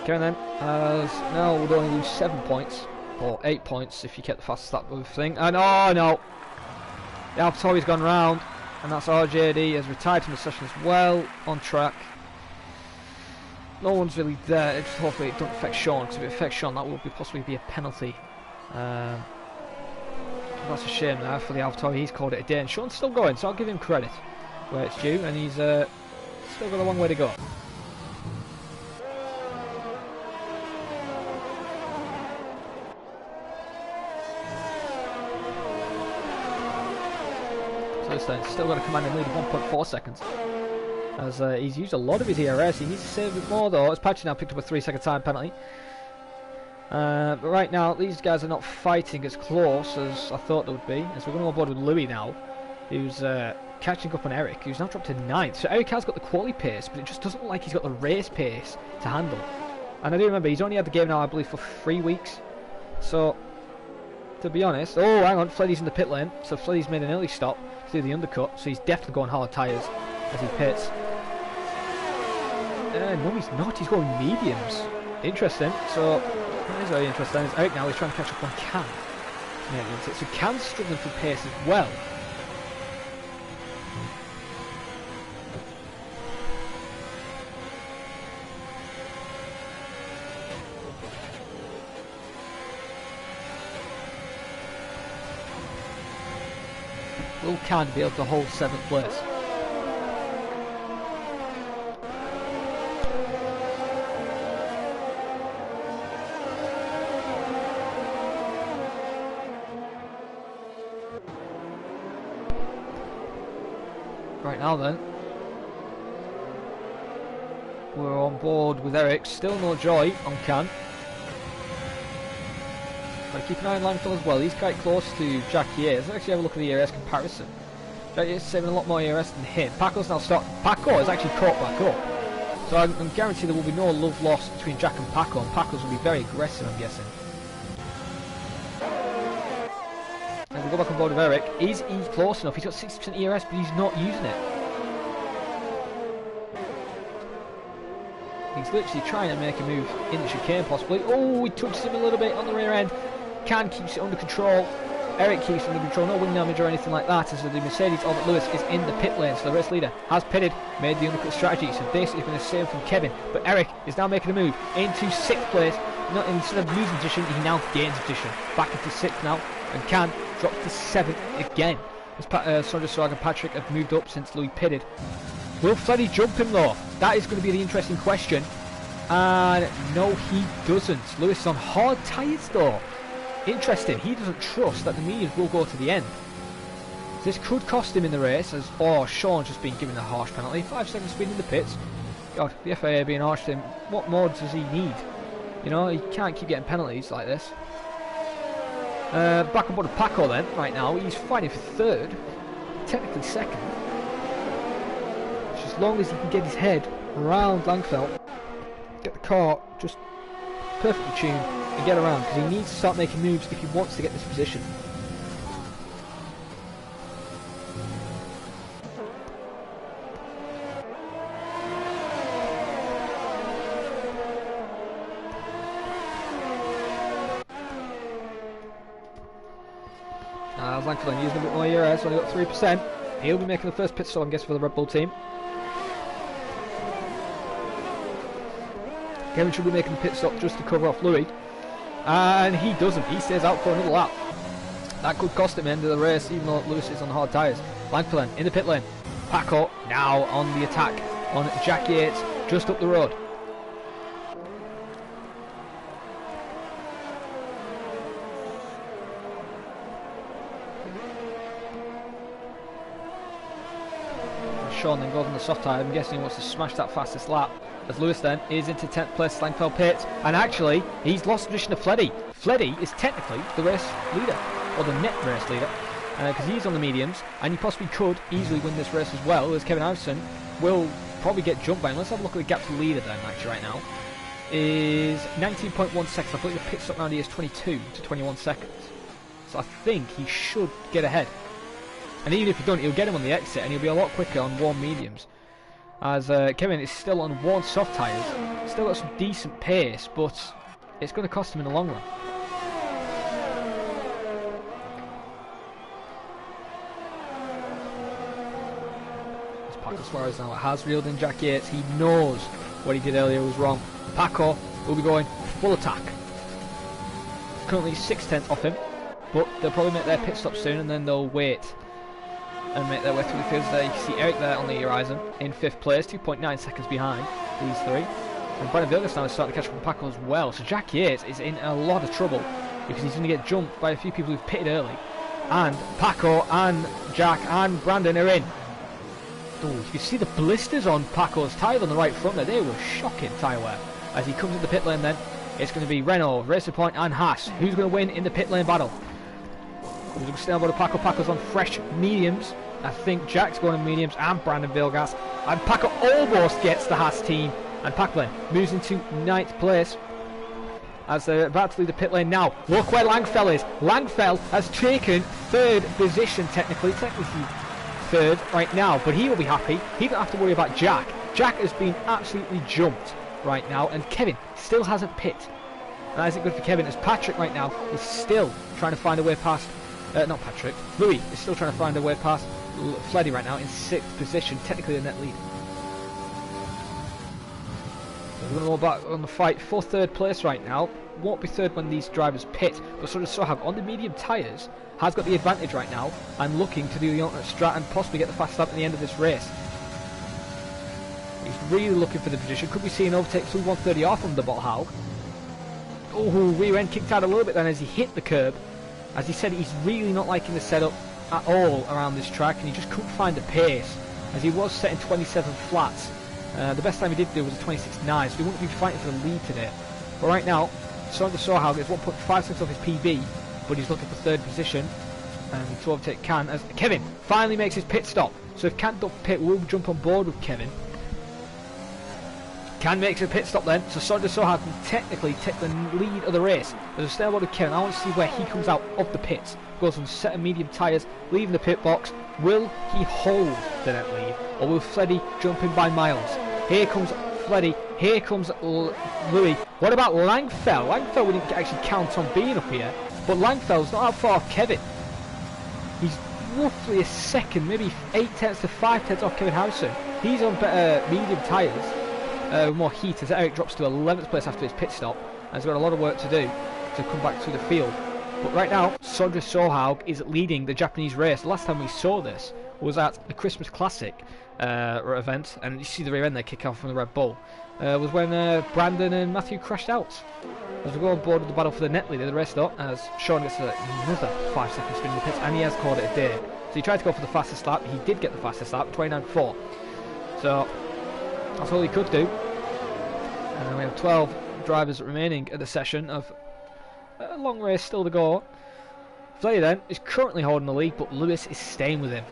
Kevin then, as now would only lose 7 points, or 8 points if you get the fastest lap of thing. And oh no! The AlphaTauri's gone round, and that's RJD has retired from the session as well, on track. No one's really there, just hopefully it doesn't affect Sean, because if it affects Sean that will possibly be a penalty. That's a shame there for the AlphaTauri, he's called it a day, and Sean's still going, so I'll give him credit where it's due, and he's still got a long way to go. Still got a commanding lead of 1.4 seconds. As he's used a lot of his ERS, he needs to save a bit more though. As Patchy now picked up a 3 second time penalty. But right now, these guys are not fighting as close as I thought they would be. As we're going to go on board with Louis now, who's catching up on Eric, who's now dropped to 9th. So Eric has got the quality pace, but it just doesn't look like he's got the race pace to handle. And I do remember, he's only had the game now, I believe, for 3 weeks. So, to be honest... Oh, hang on, Fleddy's in the pit lane. So Fleddy's made an early stop to do the undercut. So he's definitely going hard tyres as he pits. No, he's not. He's going mediums. Interesting. So, that is very interesting. Eric now is trying to catch up on Can. Yeah, so Can's struggling for pace as well. Will Can be able to hold 7th place? Right now then, we're on board with Eric. Still no joy on Can. But keep an eye on Langford as well. He's quite close to Jack Yates. Let's actually have a look at the ERS comparison. Jack Yates is saving a lot more ERS than him. Paco's now stopped. Paco has actually caught back up. So I'm guaranteed there will be no love lost between Jack and Paco. And Paco's will be very aggressive, I'm guessing. And we go back on board with Eric. Is he close enough? He's got 60% ERS, but he's not using it. He's literally trying to make a move in the chicane, possibly. Oh, he touches him a little bit on the rear end. Can keeps it under control. Eric keeps it under control. No wing damage or anything like that. As the Mercedes Albert Lewis is in the pit lane. So the race leader has pitted, made the undercut strategy. So this is going to save from Kevin. But Eric is now making a move into 6th place. Not instead of losing position, he now gains position. Back into 6th now. And Can drops to 7th again. As Sondra Sorg and Patrick have moved up since Louis pitted. Will Fleddy jump him though? That is going to be the interesting question. And no, he doesn't. Lewis is on hard tyres though. Interesting. He doesn't trust that the mediums will go to the end. This could cost him in the race, as Sean's just been given a harsh penalty. 5 seconds speed in the pits. God, the FIA being harsh to him. What more does he need? You know, he can't keep getting penalties like this. Back on board of Paco then, right now. He's fighting for 3rd. Technically 2nd. As long as he can get his head around Langfeld, get the car just perfectly tuned and get around, because he needs to start making moves if he wants to get this position. Langfeld using a bit more ERS, only got 3%. He'll be making the first pit stop, I'm guessing, for the Red Bull team. Kevin should be making the pit stop just to cover off Louis. And he doesn't. He stays out for another lap. That could cost him the end of the race, even though Lewis is on hard tyres. Langford in the pit lane. Paco now on the attack on Jack Yates, just up the road. Sean then goes on the soft tyre. I'm guessing he wants to smash that fastest lap. As Lewis then is into 10th place, Langfeld pits, and actually he's lost position to Fleddy. Fleddy is technically the race leader, or the net race leader, because he's on the mediums, and he possibly could easily win this race as well, as Kevin Iverson will probably get jumped by him. Let's have a look at the gap to the leader then, actually, right now. Is 19.1 seconds. I believe the pit stop round here is 22 to 21 seconds. So I think he should get ahead. And even if he don't, he'll get him on the exit, and he'll be a lot quicker on warm mediums. As Kevin is still on worn soft tyres, still got some decent pace, but it's going to cost him in the long run. It's Paco Suarez now has reeled in Jack Yates. He knows what he did earlier was wrong. Paco will be going full attack. Currently 6/10 off him, but they'll probably make their pit stop soon, and then they'll wait and make their way through the fields there. You can see Eric there on the horizon in 5th place, 2.9 seconds behind these three. And Brandon Vilgas now is starting to catch up with Paco as well. So Jack Yates is in a lot of trouble because he's going to get jumped by a few people who've pitted early. And Paco and Jack and Brandon are in. Oh, you can see the blisters on Paco's tyre on the right front there. They were shocking tyre wear. As he comes in the pit lane then, it's going to be Renault, Racer Point and Haas. Who's going to win in the pit lane battle? We're going to stay on board of Paco. Paco's on fresh mediums. I think Jack's going to mediums and Brandon Vilgas. And Paco almost gets the Haas team. And Paco moves into 9th place as they're about to leave the pit lane now. Look where Langfell is. Langfell has taken 3rd position, technically 3rd right now, but he will be happy. He don't have to worry about Jack. Jack has been absolutely jumped right now, and Kevin still hasn't pit. And that isn't good for Kevin, as Patrick right now is still trying to find a way past, not Patrick, Louis is still trying to find a way past Fleddy right now in 6th position, technically the net lead. We're going to go back on the fight for 3rd place right now. Won't be 3rd when these drivers pit, but sort of Sohag on the medium tyres has got the advantage right now and looking to do the alternate strat and possibly get the fast lap at the end of this race. He's really looking for the position. Could we see an overtake through 130 off from the Bothaug? Oh, rear end kicked out a little bit then as he hit the curb. As he said, he's really not liking the setup at all around this track, and he just couldn't find the pace as he was setting 27 flats. The best time he did do was a 26.9, so he wouldn't be fighting for the lead today. But right now, Sander Sohaug is 1.5 seconds off his PB, but he's looking for 3rd position, and to overtake Can as Kevin finally makes his pit stop. So if Can don't pit, we'll jump on board with Kevin. Can makes a pit stop then, so Sander Sohaug can technically take the lead of the race. There's a stay on board with Kevin. I want to see where he comes out of the pits. Goes on set of medium tyres, leaving the pit box. Will he hold the net lead, or will Fleddy jump in by miles? Here comes Fleddy, here comes Louis. What about Langfell? Langfell we didn't actually count on being up here, but Langfell's not that far off Kevin. He's roughly a second, maybe 8 tenths to 5 tenths off Kevin Harrison. He's on better medium tyres, more heat, as Eric drops to 11th place after his pit stop, and has got a lot of work to do to come back through the field. But right now, Sondre Sohaug is leading the Japanese race. The last time we saw this was at the Christmas Classic event, and you see the rear end there kick off from the Red Bull, was when Brandon and Matthew crashed out. As we go on board with the battle for the net leader, the race stop, as Sean gets another 5 second spin in the pits, and he has called it a day. So he tried to go for the fastest lap. He did get the fastest lap, 29.4. So that's all he could do. And then we have 12 drivers remaining at the session of a long race still to go. Fleddy then is currently holding the lead, but Lewis is staying with him.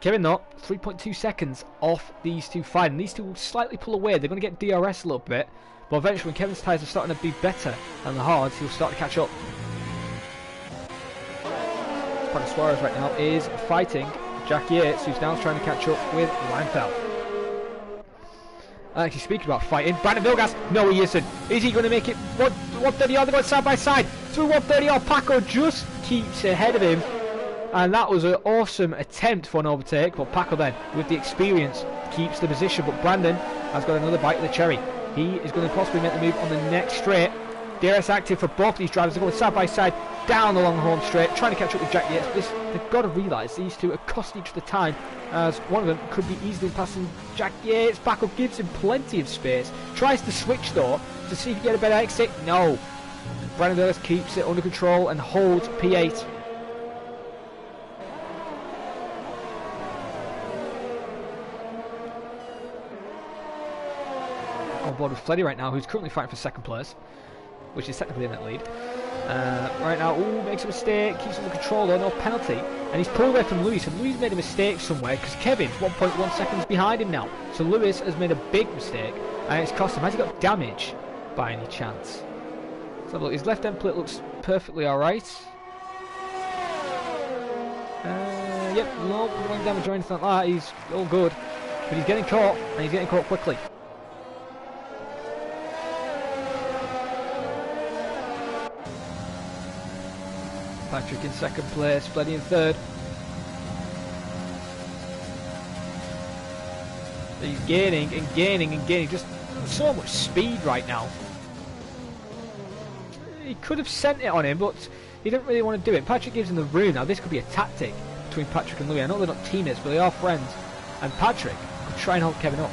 Kevin not 3.2 seconds off these two fighting. These two will slightly pull away. They're going to get DRS a little bit, but eventually when Kevin's tyres are starting to be better than the hards, he'll start to catch up. Paco Suarez right now is fighting Jack Yates, who's now trying to catch up with Langfell. Actually, speaking about fighting, Brandon Vilgas, no he isn't. Is he going to make it 130 on? They're going side by side. Through 130 on, Paco just keeps ahead of him. And that was an awesome attempt for an overtake, but Paco then, with the experience, keeps the position. But Brandon has got another bite of the cherry. He is going to possibly make the move on the next straight. DRS active for both these drivers. They're going side by side down the long home straight, trying to catch up with Jack Yates. They've got to realise these two are costing each other time, as one of them could be easily passing Jack Yates. Paco gives him plenty of space. Tries to switch though to see if he can get a better exit. No. Brandon Villas keeps it under control and holds P8. On board with Fleddy right now, who's currently fighting for 2nd place, which is technically in that lead. Right now, makes a mistake, keeps under control though, no penalty, and he's pulled away from Lewis, and Lewis made a mistake somewhere because Kevin's 1.1 seconds behind him now. So Lewis has made a big mistake, and it's cost him. Has he got damage by any chance? So look, his left end plate looks perfectly alright. Yep, no damage or anything like that, he's all good. But he's getting caught, and he's getting caught quickly. Patrick in 2nd place, Fleddy in 3rd. He's gaining and gaining and gaining, just so much speed right now. He could have sent it on him, but he didn't really want to do it. Patrick gives him the room. Now this could be a tactic between Patrick and Louis. I know they're not teammates, but they are friends. And Patrick could try and hold Kevin up.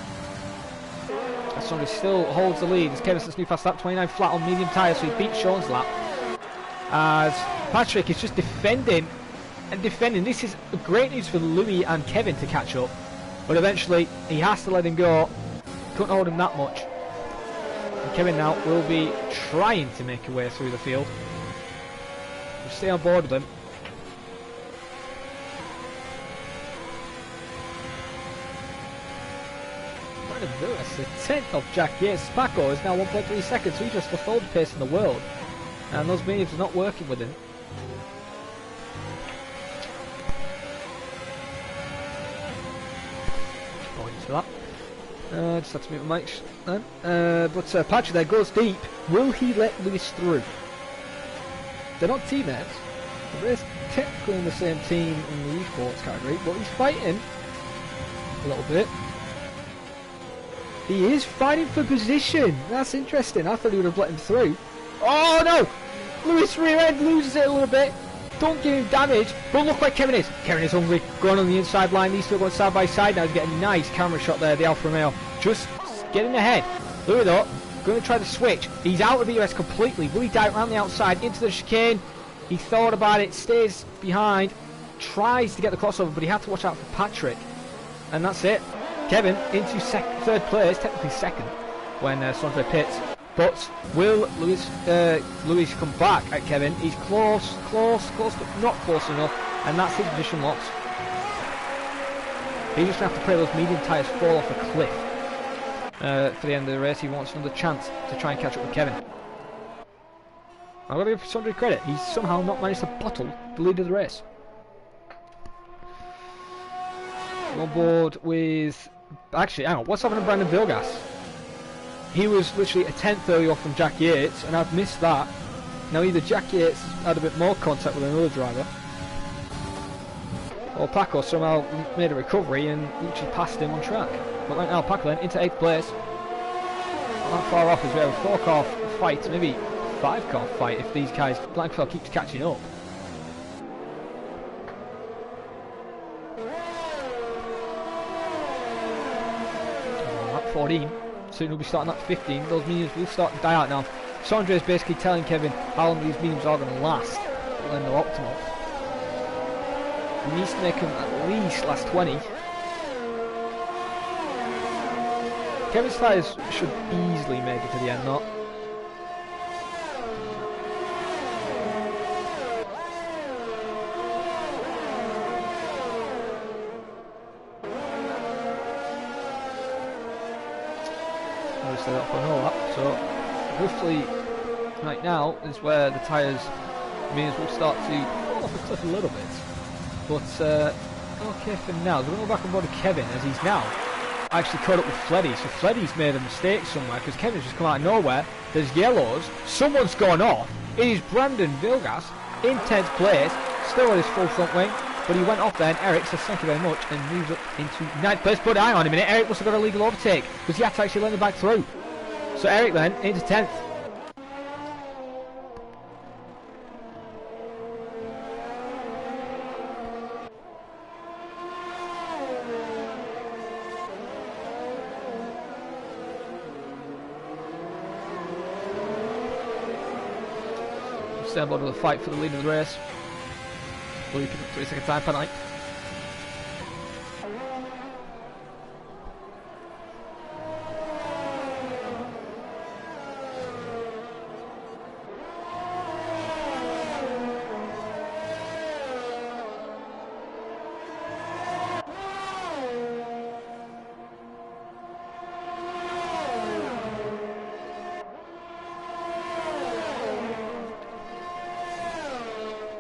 As Sondre still holds the lead as Kevin sets new fast lap, 29 flat on medium tyres, so he beats Sean's lap. As Patrick is just defending and defending. This is great news for Louis and Kevin to catch up, but eventually he has to let him go. Couldn't hold him that much. And Kevin now will be trying to make a way through the field. We'll stay on board with him. Lewis, a tenth of Jack Yates. Paco is now 1.3 seconds, so he just lost all the pace in the world. And those mediums are not working with him. Going into that. Just have to mute my mics then. But Patrick there goes deep. Will he let Lewis through? They're not teammates. They're technically in the same team in the esports category, but he's fighting a little bit. He is fighting for position. That's interesting. I thought he would have let him through. Oh no! Lewis rear end loses it a little bit. Don't give him damage. But look where Kevin is. Kevin is hungry. Going on the inside line. These two are going side by side now. He's getting a nice camera shot there. The Alfa Romeo just getting ahead. Louis though, going to try the switch. He's out of the ERS completely. Will he dive around the outside into the chicane? He thought about it. Stays behind. Tries to get the crossover, but he had to watch out for Patrick. And that's it. Kevin into third place, technically second, when Sondre pits. But will Lewis come back at Kevin? He's close, but not close enough. And that's his position loss. He's just going to have to pray those medium tyres fall off a cliff. For the end of the race, he wants another chance to try and catch up with Kevin. I've got to give Sondre credit. He's somehow not managed to bottle the lead of the race. On board with... Actually, hang on. What's happened to Brandon Vilgas? He was literally a tenth early off from Jack Yates, and I've missed that. Now either Jack Yates had a bit more contact with another driver, or Paco somehow made a recovery and literally passed him on track. But right now, Paco then into 8th place. Not that far off as we have a 4-car fight, maybe 5-car fight if these guys, Blankfell keeps catching up. Lap 14. Soon we'll be starting at 15. Those mediums will start to die out now. Sondre is basically telling Kevin how long these mediums are going to last when they're optimal. He needs to make them at least last 20. Kevin's tyres should easily make it to the end, not. Obviously that for another lap, so roughly right now is where the tyres means we'll start to fall off a cliff a little bit. But okay for now, we're going to go back on board to Kevin as he's now actually caught up with Fleddy. So Fleddy's made a mistake somewhere because Kevin's just come out of nowhere. There's yellows, someone's gone off. It is Brandon Vilgas in 10th place, still on his full front wing. But he went off there and Eric says thank you very much and moves up into 9th place. But hang on a minute, Eric must have got a legal overtake because he had to actually let him back through. So Eric then into 10th. Stay on board with the fight for the lead of the race. Will you pick up 3-second time penalty?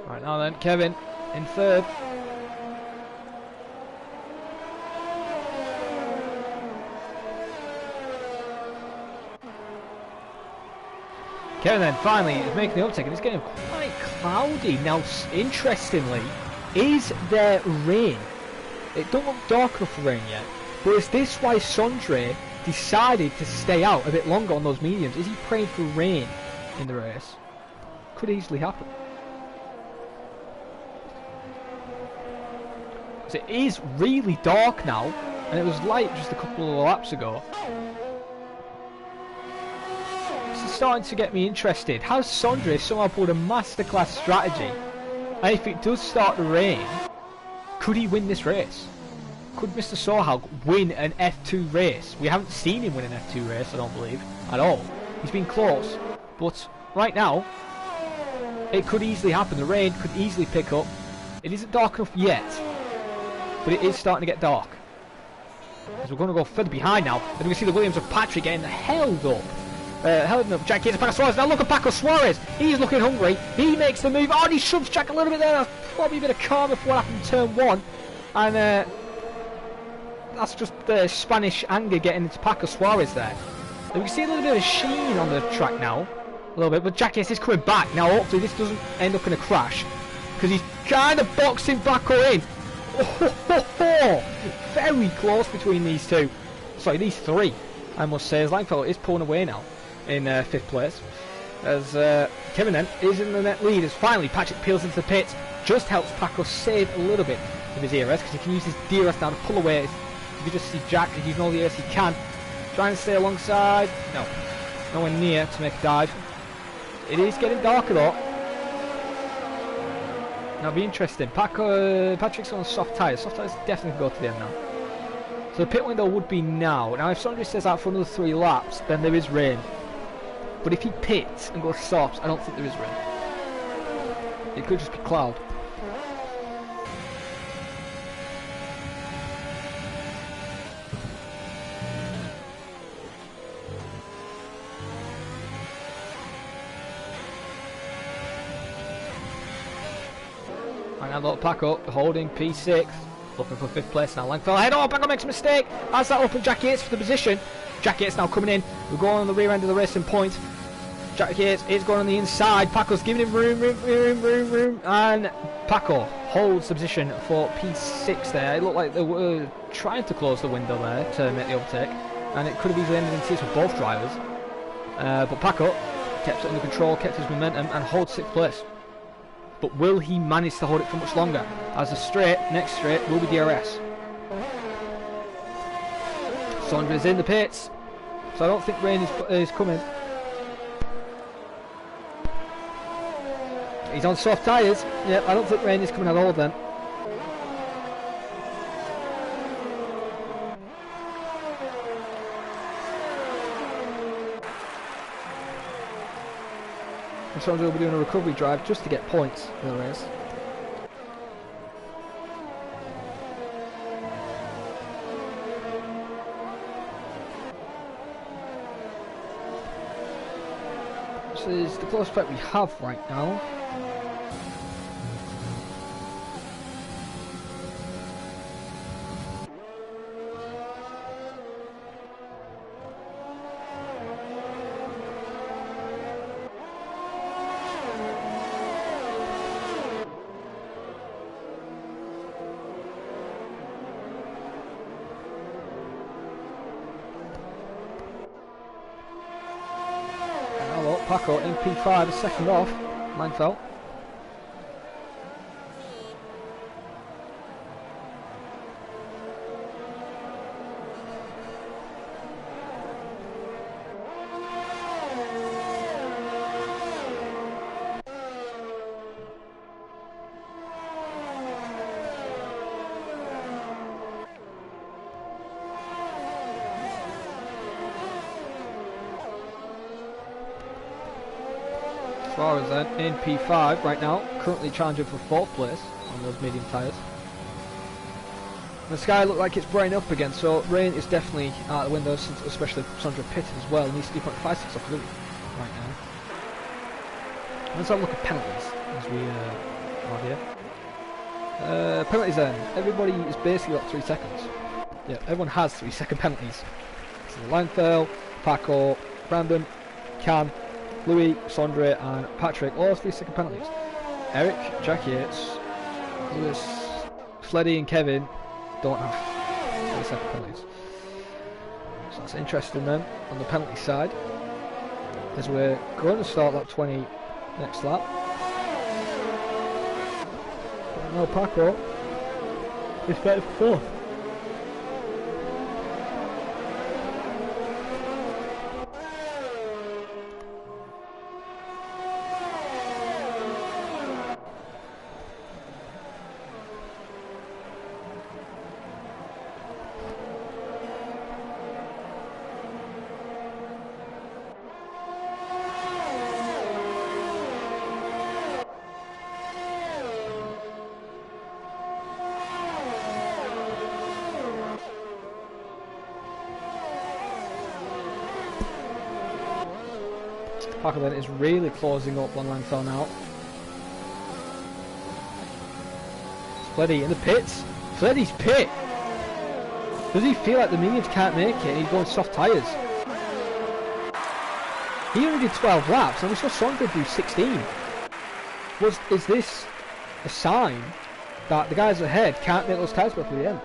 Right now then, Kevin in 3rd. Kevin then finally is making the uptake and it's getting quite cloudy. Now interestingly, is there rain? It don't look dark enough for rain yet. But is this why Sondre decided to stay out a bit longer on those mediums? Is he praying for rain in the race? Could easily happen. It is really dark now, and it was light just a couple of laps ago. This is starting to get me interested. Has Sondre somehow pulled a masterclass strategy? And if it does start to rain, could he win this race? Could Mr. Sohaug win an F2 race? We haven't seen him win an F2 race, I don't believe, at all. He's been close, but right now, it could easily happen. The rain could easily pick up. It isn't dark enough yet, but it is starting to get dark. As we're going to go further behind now, and we can see the Williams of Patrick getting held up. Held up Jack Yates and Paco Suarez. Now look at Paco Suarez. He's looking hungry. He makes the move. Oh, and he shoves Jack a little bit there. That's probably a bit of karma for what happened in turn 1. And that's just the Spanish anger getting into Paco Suarez there. And we can see a little bit of sheen on the track now. A little bit. But Jack Yates is coming back. Now hopefully this doesn't end up in a crash. Because he's kind of boxing Paco in. Oh, very close between these two. Sorry, these three, I must say. As Langfeld is pulling away now in 5th place. As Kevin then is in the net lead. As finally Patrick peels into the pits. Just helps Paco save a little bit of his ERS. Because he can use his DRS now to pull away. You can just see Jack using all the ERS he can. Trying to stay alongside. No. Nowhere near to make a dive. It is getting darker though. Now it'll be interesting. Patrick's on soft tyres. Soft tyres definitely go to the end now. So the pit window would be now. Now if Sondre stays out for another 3 laps, then there is rain. But if he pits and goes softs, I don't think there is rain. It could just be cloud. Right now, look, Paco holding P6, looking for 5th place now. Langfeld ahead. Oh, Paco makes a mistake. Has that open Jack Yates for the position. Jack Yates now coming in. We're going on the rear end of the racing point. Jack Yates is going on the inside. Paco's giving him room. And Paco holds the position for P6 there. It looked like they were trying to close the window there to make the overtake. And it could have easily ended in tears for both drivers. But Paco kept it under control, kept his momentum, and holds 6th place. But will he manage to hold it for much longer? As the next straight will be DRS. Sondre's in the pits, so I don't think rain is coming. He's on soft tyres. Yeah, I don't think rain is coming at all then. Sondre will be doing a recovery drive just to get points in the race. This is the closest fight we have right now. Paco in P5, a second off, Langfeld. Suarez then in P5 right now, currently challenging for 4th place on those medium tyres. The sky looks like it's brightening up again, so rain is definitely out the window, since especially Sondre pitted as well. He needs 3.56 off the right now. Let's have a look at penalties as we are here. Penalties then. Everybody is basically got 3 seconds. Yeah, everyone has 3-second penalties. So Langfeld, Paco, Brandon, Cam, Louis, Sondre and Patrick, all 3-second penalties. Eric, Jack Yates, Lewis, Fleddy and Kevin don't have 3-second penalties. So that's interesting then on the penalty side, as we're going to start lap 20 next lap. But no, Paco is better for 4th. Paco then is really closing up on Langfell now. Fleddy in the pits. Fleddy's pit. Does he feel like the mediums can't make it and he's going soft tyres? He only did 12 laps and we saw Sondra do 16. Is this a sign that the guys ahead can't make those tyres back to the end?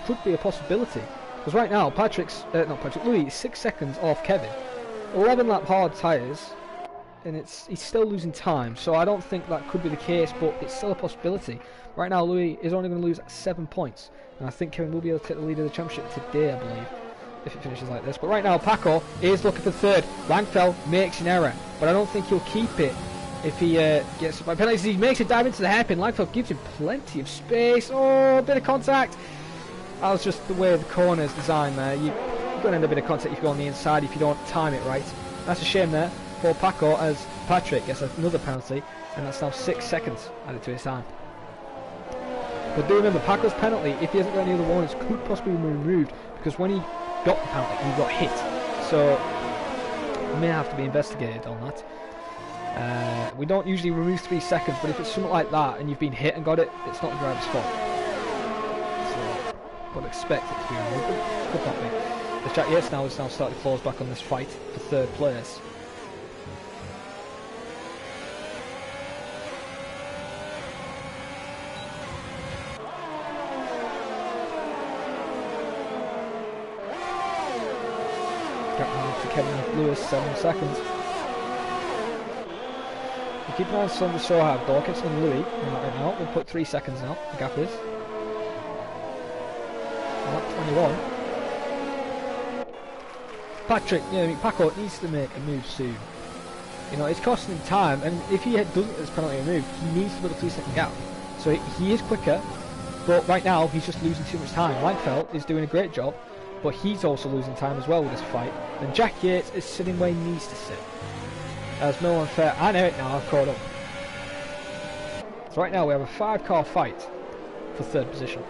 Could be a possibility. Because right now, Louis is 6 seconds off Kevin. 11 lap hard tyres, and he's still losing time. So I don't think that could be the case, but it's still a possibility. Right now, Louis is only going to lose 7 points, and I think Kevin will be able to take the lead of the championship today, I believe, if it finishes like this. But right now, Paco is looking for third. Langfell makes an error, but I don't think he'll keep it if he gets by penalties. He makes a dive into the hairpin. Langfell gives him plenty of space. Oh, a bit of contact. That was just the way the corner's designed there. You're going to end up in a contact if you go on the inside if you don't time it right. That's a shame there for Paco, as Patrick gets another penalty, and that's now 6 seconds added to his time. But do remember, Paco's penalty, if he hasn't got any other warnings, could possibly be removed, because when he got the penalty, he got hit. So, it may have to be investigated on that. We don't usually remove 3 seconds, but if it's something like that and you've been hit and got it, it's not the driver's fault. Would expect it to be removed, but could not be. As Jack Yates now is starting to close back on this fight for third place. Gap now to Kevin Lewis, 7 seconds. We'll keep an eye on Sondra so hard though. Keeps on Louis right now. We'll put 3 seconds now. The gap is. Lap 21. Patrick, Paco needs to make a move soon. You know, it's costing him time, and if he doesn't get this penalty removed, he needs to put a 3 second gap. So he is quicker, but right now he's just losing too much time. Langfell is doing a great job, but he's also losing time as well with this fight. And Jack Yates is sitting where he needs to sit. There's no unfair. I know it now, I've caught up. So right now we have a 5-car fight for third position.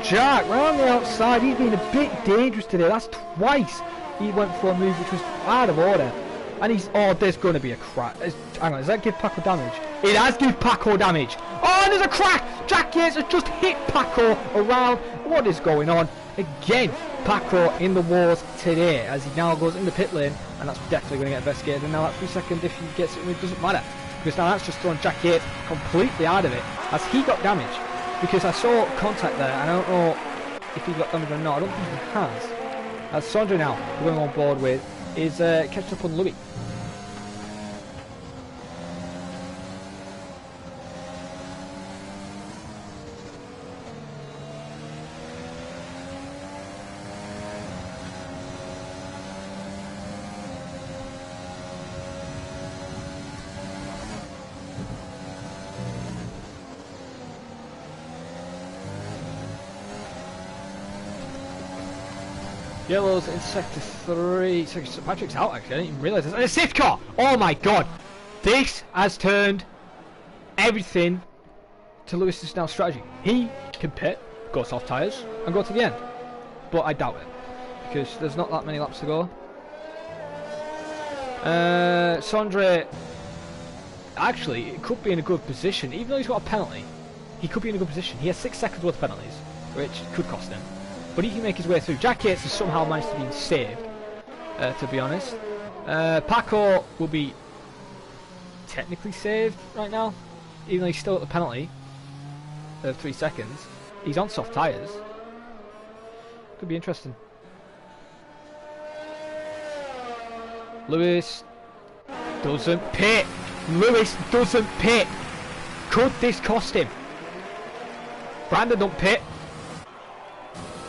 Jack, round the outside, he's been a bit dangerous today. That's twice he went for a move which was out of order. And he's, oh, there's going to be a crack. Hang on, does that give Paco damage? It has given Paco damage. Oh, and there's a crack! Jack Yates has just hit Paco around. What is going on? Again, Paco in the wars today as he now goes in the pit lane, and that's definitely going to get investigated. And now that 3 second, if he gets it, it doesn't matter. Because now that's just thrown Jack Yates completely out of it as he got damage. Because I saw contact there, and I don't know if he got damage or not. I don't think he has. As Sondra now, going on board with, is catching up on Louis. Yellow's in sector 3. Patrick's out actually, I didn't even realise this. And a safety car! Oh my god! This has turned everything to Lewis's now strategy. He can pit, go soft tyres, and go to the end. But I doubt it. Because there's not that many laps to go. Sondra actually it could be in a good position. Even though he's got a penalty, he could be in a good position. He has 6 seconds worth of penalties, which could cost him. But he can make his way through. Jack Yates has somehow managed to be saved, to be honest. Paco will be technically saved right now, even though he's still at the penalty of 3 seconds. He's on soft tyres. Could be interesting. Lewis doesn't pit. Lewis doesn't pit. Could this cost him? Brandon don't pit.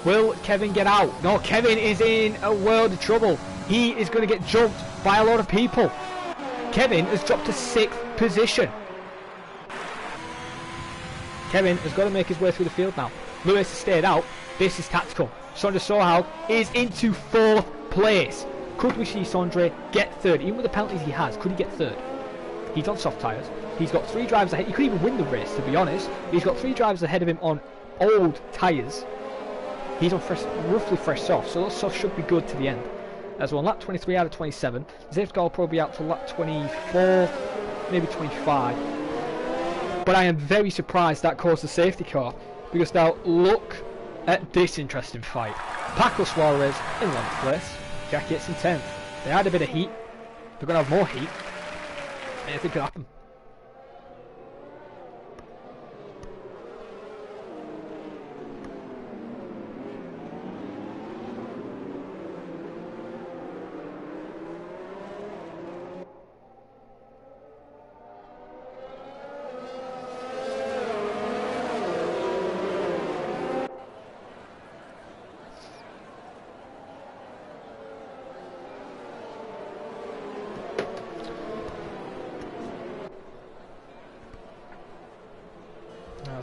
Will Kevin get out? No, Kevin is in a world of trouble. He is going to get jumped by a lot of people. Kevin has dropped to 6th position. Kevin has got to make his way through the field now. Lewis has stayed out. This is tactical. Sondre Sohaug is into 4th place. Could we see Sondre get 3rd? Even with the penalties he has, could he get 3rd? He's on soft tyres. He's got 3 drivers ahead. He could even win the race, to be honest. He's got 3 drivers ahead of him on old tyres. He's on roughly fresh softs, so those softs should be good to the end. As well, lap 23 out of 27. Zafka will probably be out to lap 24, maybe 25. But I am very surprised that caused a safety car, because now look at this interesting fight. Paco Suarez in 11th place, Jackets in 10th. They had a bit of heat. They're going to have more heat. Anything could happen.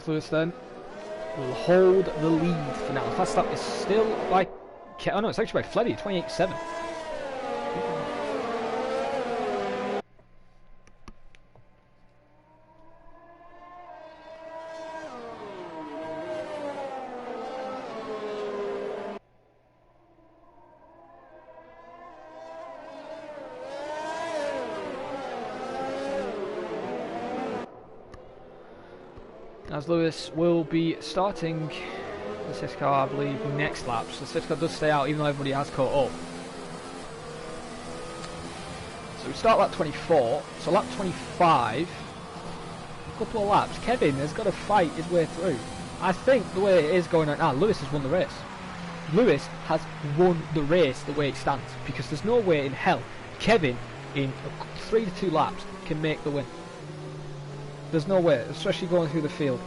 Lewis then will hold the lead for now. Fast lap is still by... Oh no, it's actually by Fleddy, 28.7. As Lewis will be starting the safety car, I believe, next lap. So the safety car does stay out even though everybody has caught up. So we start lap 24. So lap 25, a couple of laps. Kevin has got to fight his way through. I think the way it is going on now, Lewis has won the race. Lewis has won the race the way it stands, because there's no way in hell Kevin in 3 to 2 laps can make the win. There's no way, especially going through the field.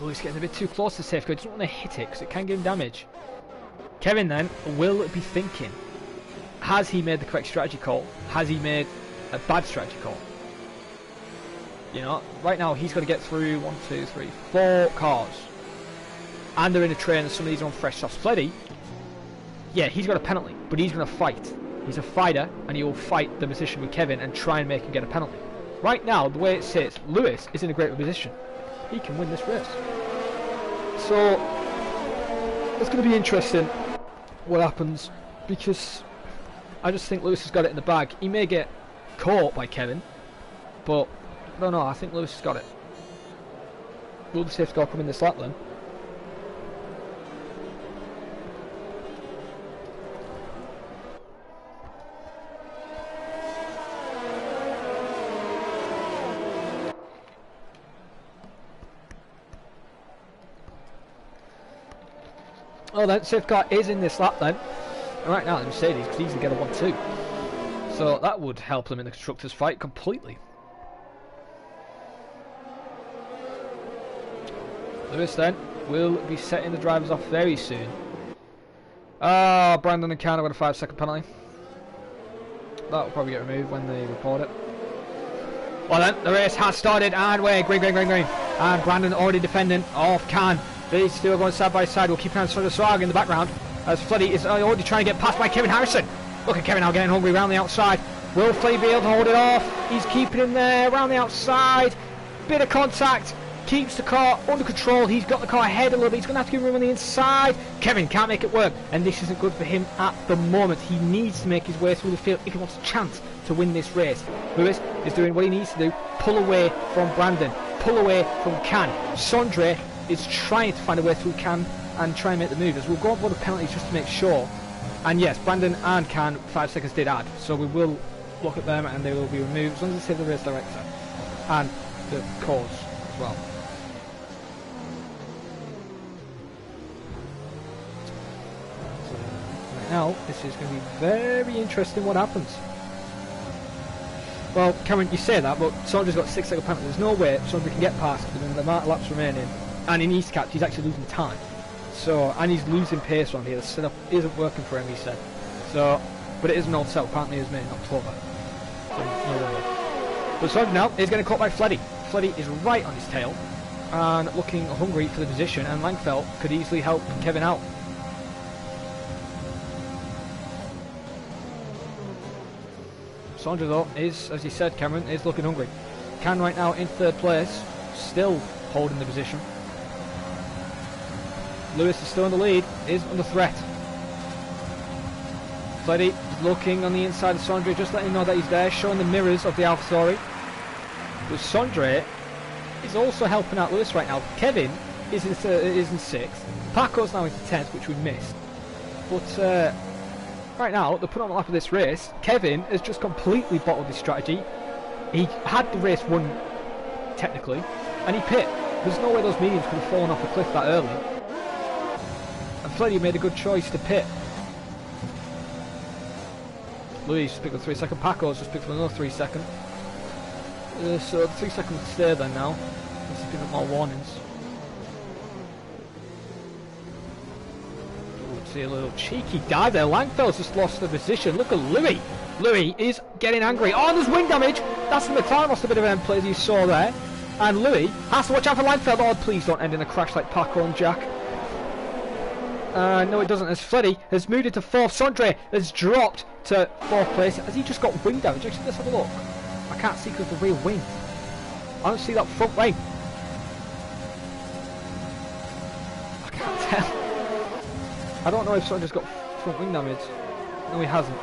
He's getting a bit too close to safety. He doesn't want to hit it because it can give him damage. Kevin then will be thinking, has he made the correct strategy call? Has he made a bad strategy call? You know, right now he's got to get through 1, 2, 3, 4 cars. And they're in a train and some of these are on fresh softs. Fleddy, yeah, he's got a penalty, but he's going to fight. He's a fighter and he will fight the position with Kevin and try and make him get a penalty. Right now, the way it sits, Lewis is in a great position. He can win this race. So it's going to be interesting what happens, because I just think Lewis has got it in the bag. He may get caught by Kevin, but I don't know, I think Lewis has got it. Will the safety car come in this lap then? Oh, then safety car is in this lap then. And right now the Mercedes could easily get a 1-2. So that would help them in the constructors fight completely. Lewis then will be setting the drivers off very soon. Ah, Brandon and Khan have got a 5-second penalty. That will probably get removed when they report it. Well then, the race has started and we're green. And Brandon already defending off Khan. These two are going side by side. We'll keep an eye on Sondre Sohaug in the background as Fleddy is already trying to get passed by Kevin Harrison. Look at Kevin now getting hungry around the outside. Will Fleddy be able to hold it off? He's keeping him there around the outside. Bit of contact. Keeps the car under control. He's got the car ahead a little bit. He's going to have to give room on the inside. Kevin can't make it work. And this isn't good for him at the moment. He needs to make his way through the field if he wants a chance to win this race. Lewis is doing what he needs to do. Pull away from Brandon. Pull away from Can. Sondre is trying to find a way through Can and try and make the move. As we'll go on board the penalties just to make sure. And yes, Brandon and Can 5 seconds did add, so we will look at them and they will be removed as long as they save the race director and the cause as well. So right now, this is going to be very interesting what happens. Well, Cameron, you say that, but Sandra's got 6 second penalty. There's no way Sandra can get past within the amount of laps remaining, and in East Cap he's actually losing time. So, and he's losing pace on here. The setup isn't working for him, he said. So, but it is an old setup, apparently it was made in October. So, no wonder. But Sandra now is getting caught by Fleddy. Fleddy is right on his tail and looking hungry for the position, and Langfeld could easily help Kevin out. Sandra though is, as he said, Cameron, is looking hungry. Can right now in 3rd place, still holding the position. Lewis is still in the lead, is under threat. Fleddy looking on the inside of Sondre, just letting him know that he's there, showing the mirrors of the AlphaTauri. But Sondre is also helping out Lewis right now. Kevin is in 6th. Paco's now into 10th, which we missed. But right now, they're putting on the lap of this race. Kevin has just completely bottled his strategy. He had the race won, technically, and he pit. There's no way those mediums could have fallen off the cliff that early. And Fleddy made a good choice to pit. Louis just picked up 3 second. Paco's just picked up another 3 second. So the 3 seconds stay there now. Let's pick up more warnings. See a little cheeky dive there. Langfeld's just lost the position. Look at Louis. Louis is getting angry. Oh, there's wing damage. That's the McLaren lost a bit of end play as you saw there. And Louis has to watch out for Langfeld. Oh, please don't end in a crash like Paco and Jack. No, it doesn't, as Fleddy has moved into 4th. Sondre has dropped to 4th place. Has he just got wing damage? Actually, let's have a look. I can't see because of the rear wing. I don't see that front wing. I can't tell. I don't know if Sondre's got front wing damage. No, he hasn't.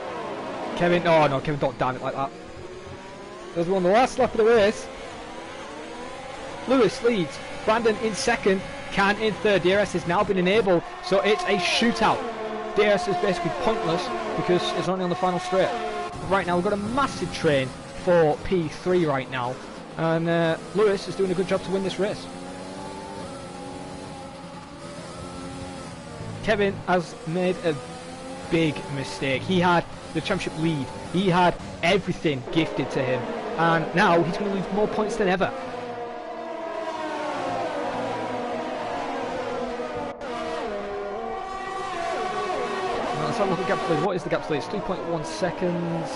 Kevin, oh no, Kevin, don't damn it like that. There's one, the last lap of the race. Lewis leads. Brandon in 2nd. Can in 3rd. DRS has now been enabled, so it's a shootout. DRS is basically pointless because it's only on the final straight. Right now we've got a massive train for P3 right now, and Lewis is doing a good job to win this race. Kevin has made a big mistake. He had the championship lead. He had everything gifted to him, and now he's going to lose more points than ever. Let's have a look at gap delay. What is the gap delay? It's 3.1 seconds.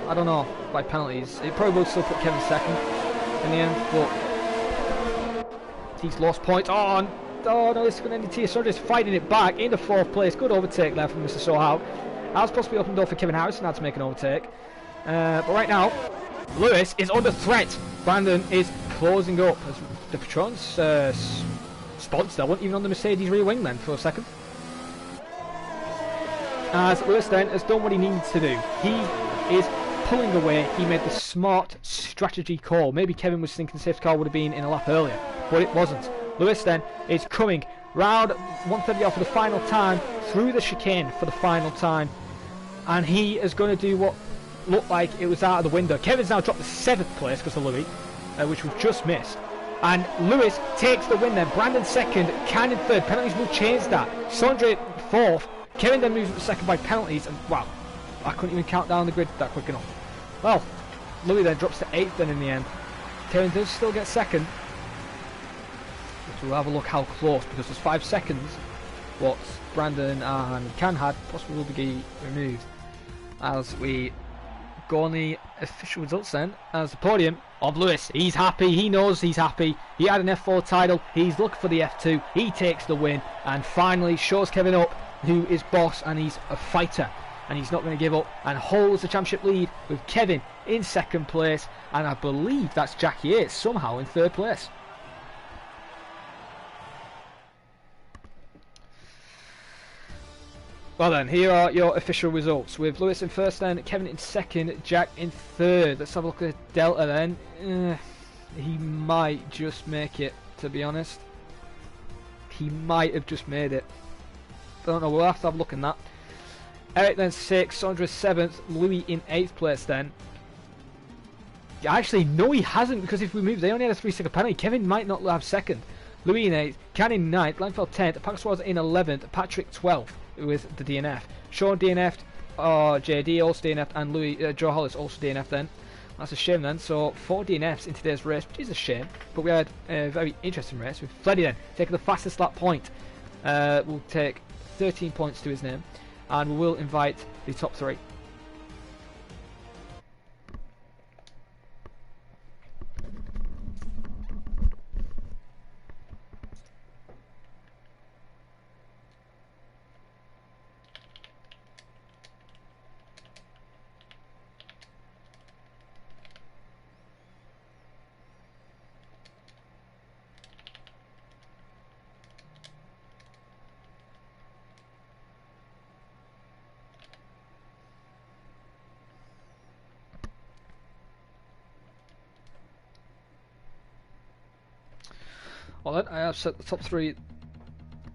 I don't know, by penalties. It probably will still put Kevin 2nd in the end, but he's lost points. Oh no, this is going to end the TSR just fighting it back into 4th place. Good overtake there from Mr. Sohout. That was supposed to be open door for Kevin Harrison now to make an overtake. But right now, Lewis is under threat. Brandon is closing up as the Patron's sponsor wasn't even on the Mercedes rear wing then for a second. As Lewis then has done what he needs to do. He is pulling away. He made the smart strategy call. Maybe Kevin was thinking the safety car would have been in a lap earlier, but it wasn't. Lewis then is coming round 130 off for the final time, through the chicane for the final time, and he is going to do what looked like it was out of the window. Kevin's now dropped to 7th place because of Louis, which we've just missed. And Lewis takes the win then. Brandon 2nd, Can in 3rd. Penalties will change that. Sondre 4th. Kevin then moves up to 2nd by penalties, and wow, I couldn't even count down the grid that quick enough. Well, Louis then drops to 8th then in the end. Kevin does still get 2nd. But we'll have a look how close, because there's 5 seconds what Brandon and Can had possibly will be removed. As we go on the official results then, as the podium of Lewis. He's happy, he knows he's happy. He had an F4 title, he's looking for the F2, he takes the win, and finally shows Kevin up who is boss, and he's a fighter, and he's not going to give up, and holds the championship lead with Kevin in 2nd place, and I believe that's Jackie Yates somehow in 3rd place. Well then, here are your official results, with Lewis in 1st then, Kevin in 2nd, Jack in 3rd. Let's have a look at Delta then. He might just make it, to be honest. He might have just made it. I don't know, we'll have to have a look in that. Eric then 6th, Sandra 7th, Louis in 8th place then. Actually, no, he hasn't, because if we move, they only had a 3-second penalty. Kevin might not have 2nd. Louis in 8th, Can in 9th, Langfeld 10th, Paxwas in 11th, Patrick 12th with the DNF. Sean DNF'd, JD also DNF'd, and Louis, Joe Hollis also DNF'd then. That's a shame then. So 4 DNFs in today's race, which is a shame, but we had a very interesting race with Fleddy then taking the fastest lap point. We'll take 13 points to his name, and we will invite the top 3. Well then, I have set the top 3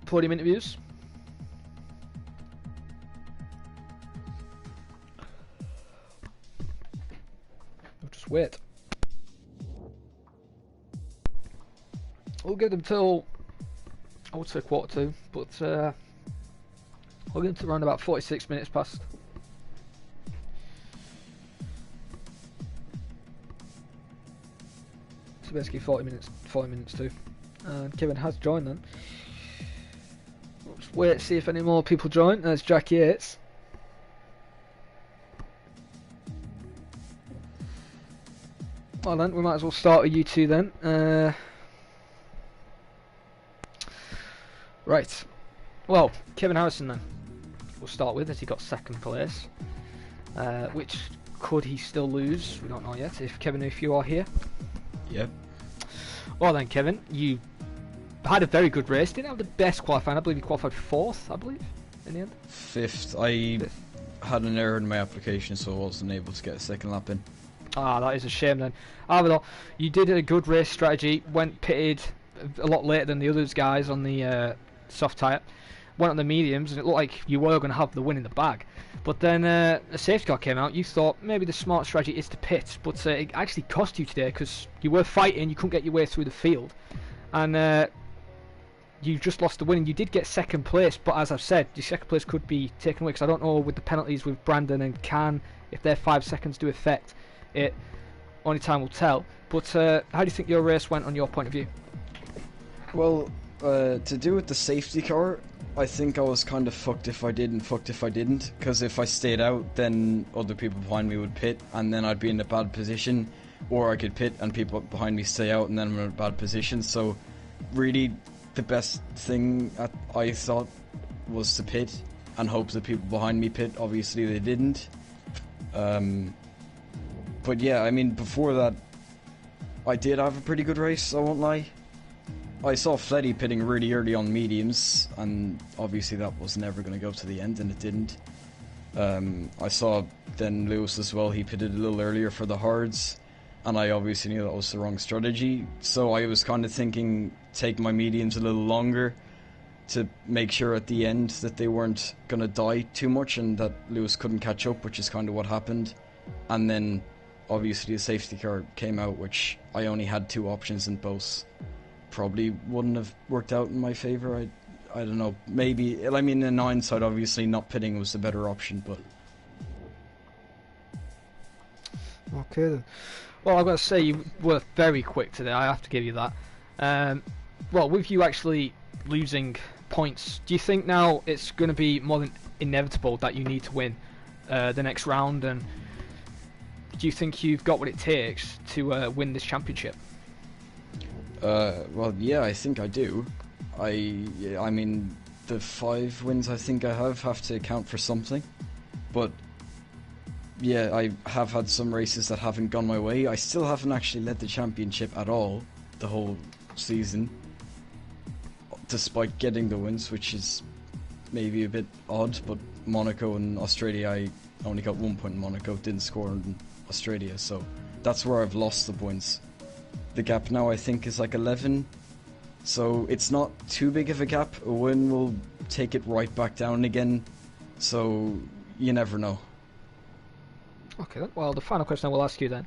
podium interviews. We'll just wait. We'll give them till, I would say 1:45, but we'll give them to around about 46 minutes past. So basically 40 minutes too. And Kevin has joined then. We'll just wait, see if any more people join. There's Jack Yates. Well then, we might as well start with you two then. Right. Well, Kevin Harrison then. We'll start with, as he got 2nd place. Which could he still lose? We don't know yet. Kevin, if you are here. Yep. Well then, Kevin, you had a very good race. Didn't have the best qualifying. I believe you qualified 4th, I believe, in the end. 5th. I had an error in my application, so I wasn't able to get a 2nd lap in. Ah, that is a shame then. However, you did a good race strategy. Went pitted a lot later than the others guys on the soft tyre. Went on the mediums, and it looked like you were going to have the win in the bag. But then a safety car came out. You thought maybe the smart strategy is to pit, but it actually cost you today because you were fighting. You couldn't get your way through the field, and you just lost the win. And you did get 2nd place, but as I've said, your 2nd place could be taken away because I don't know with the penalties with Brandon and Can if their 5 seconds do affect it. Only time will tell. But how do you think your race went on your point of view? Well, to do with the safety car, I think I was kind of fucked if I did and fucked if I didn't, because if I stayed out, then other people behind me would pit, and then I'd be in a bad position, or I could pit and people behind me stay out, and then I'm in a bad position. So really the best thing I thought was to pit and hope the people behind me pit. Obviously they didn't. But yeah, I mean, before that I did have a pretty good race, I won't lie. I saw Fleddy pitting really early on mediums, and obviously that was never going to go to the end, and it didn't. I saw then Lewis as well. He pitted a little earlier for the hards, and I obviously knew that was the wrong strategy. So I was kind of thinking, take my mediums a little longer to make sure at the end that they weren't going to die too much and that Lewis couldn't catch up, which is kind of what happened. And then obviously a safety car came out, which I only had 2 options, and both probably wouldn't have worked out in my favour. I don't know, maybe, I mean, in hindsight obviously not pitting was the better option, but okay then. Well, I've got to say you were very quick today, I have to give you that. Well, with you actually losing points, do you think now it's going to be more than inevitable that you need to win the next round, and do you think you've got what it takes to win this championship? Well, yeah, I think I do. I mean, the 5 wins I think I have to count for something. But yeah, I have had some races that haven't gone my way. I still haven't actually led the championship at all the whole season, despite getting the wins, which is maybe a bit odd. But Monaco and Australia, I only got 1 point in Monaco, didn't score in Australia, so that's where I've lost the points. The gap now I think is like 11, so it's not too big of a gap. A win will take it right back down again. So you never know. Okay, then. Well, the final question I will ask you then,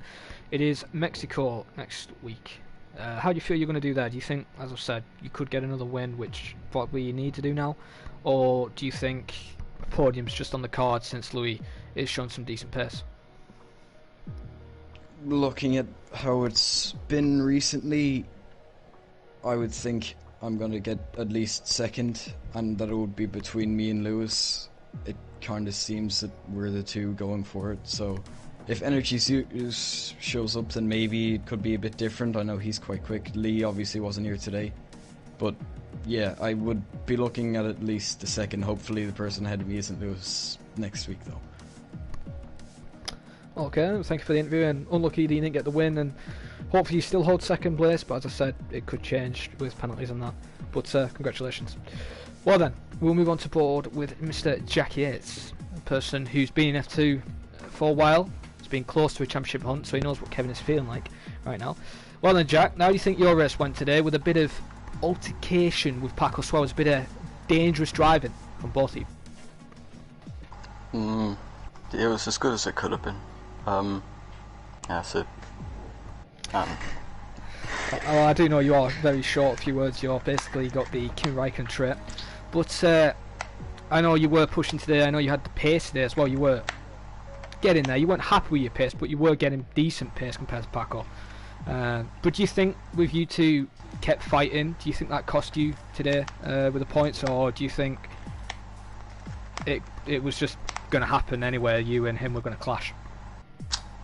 it is Mexico next week. How do you feel you're going to do there? Do you think, as I've said, you could get another win, which probably you need to do now, or do you think a podium's just on the card since Louis is showing some decent pace? Looking at how it's been recently, I would think I'm going to get at least second, and that it would be between me and Lewis. It kind of seems that we're the two going for it, so if Energy shows up, then maybe it could be a bit different. I know he's quite quick. Lee obviously wasn't here today, but yeah, I would be looking at least the second. Hopefully the person ahead of me isn't Lewis next week though. Okay, thank you for the interview, and unlucky you didn't get the win, and hopefully you still hold second place, but as I said, it could change with penalties and that, but congratulations. Well then, we'll move on to board with Mr. Jack Yates, a person who's been in F2 for a while. He's been close to a championship hunt, so he knows what Kevin is feeling like right now. Well then, Jack, how do you think your race went today, with a bit of altercation with Paco Suarez, a bit of dangerous driving from both of you? It was as good as it could have been. Yeah, so... Well, I do know you are very short, a few words. You're basically got the Kimi Räikkönen trait, but I know you were pushing today. I know you had the pace today as well. You were getting there. You weren't happy with your pace, but you were getting decent pace compared to Paco. But do you think with you two kept fighting, do you think that cost you today with the points, or do you think it was just going to happen anyway? You and him were going to clash.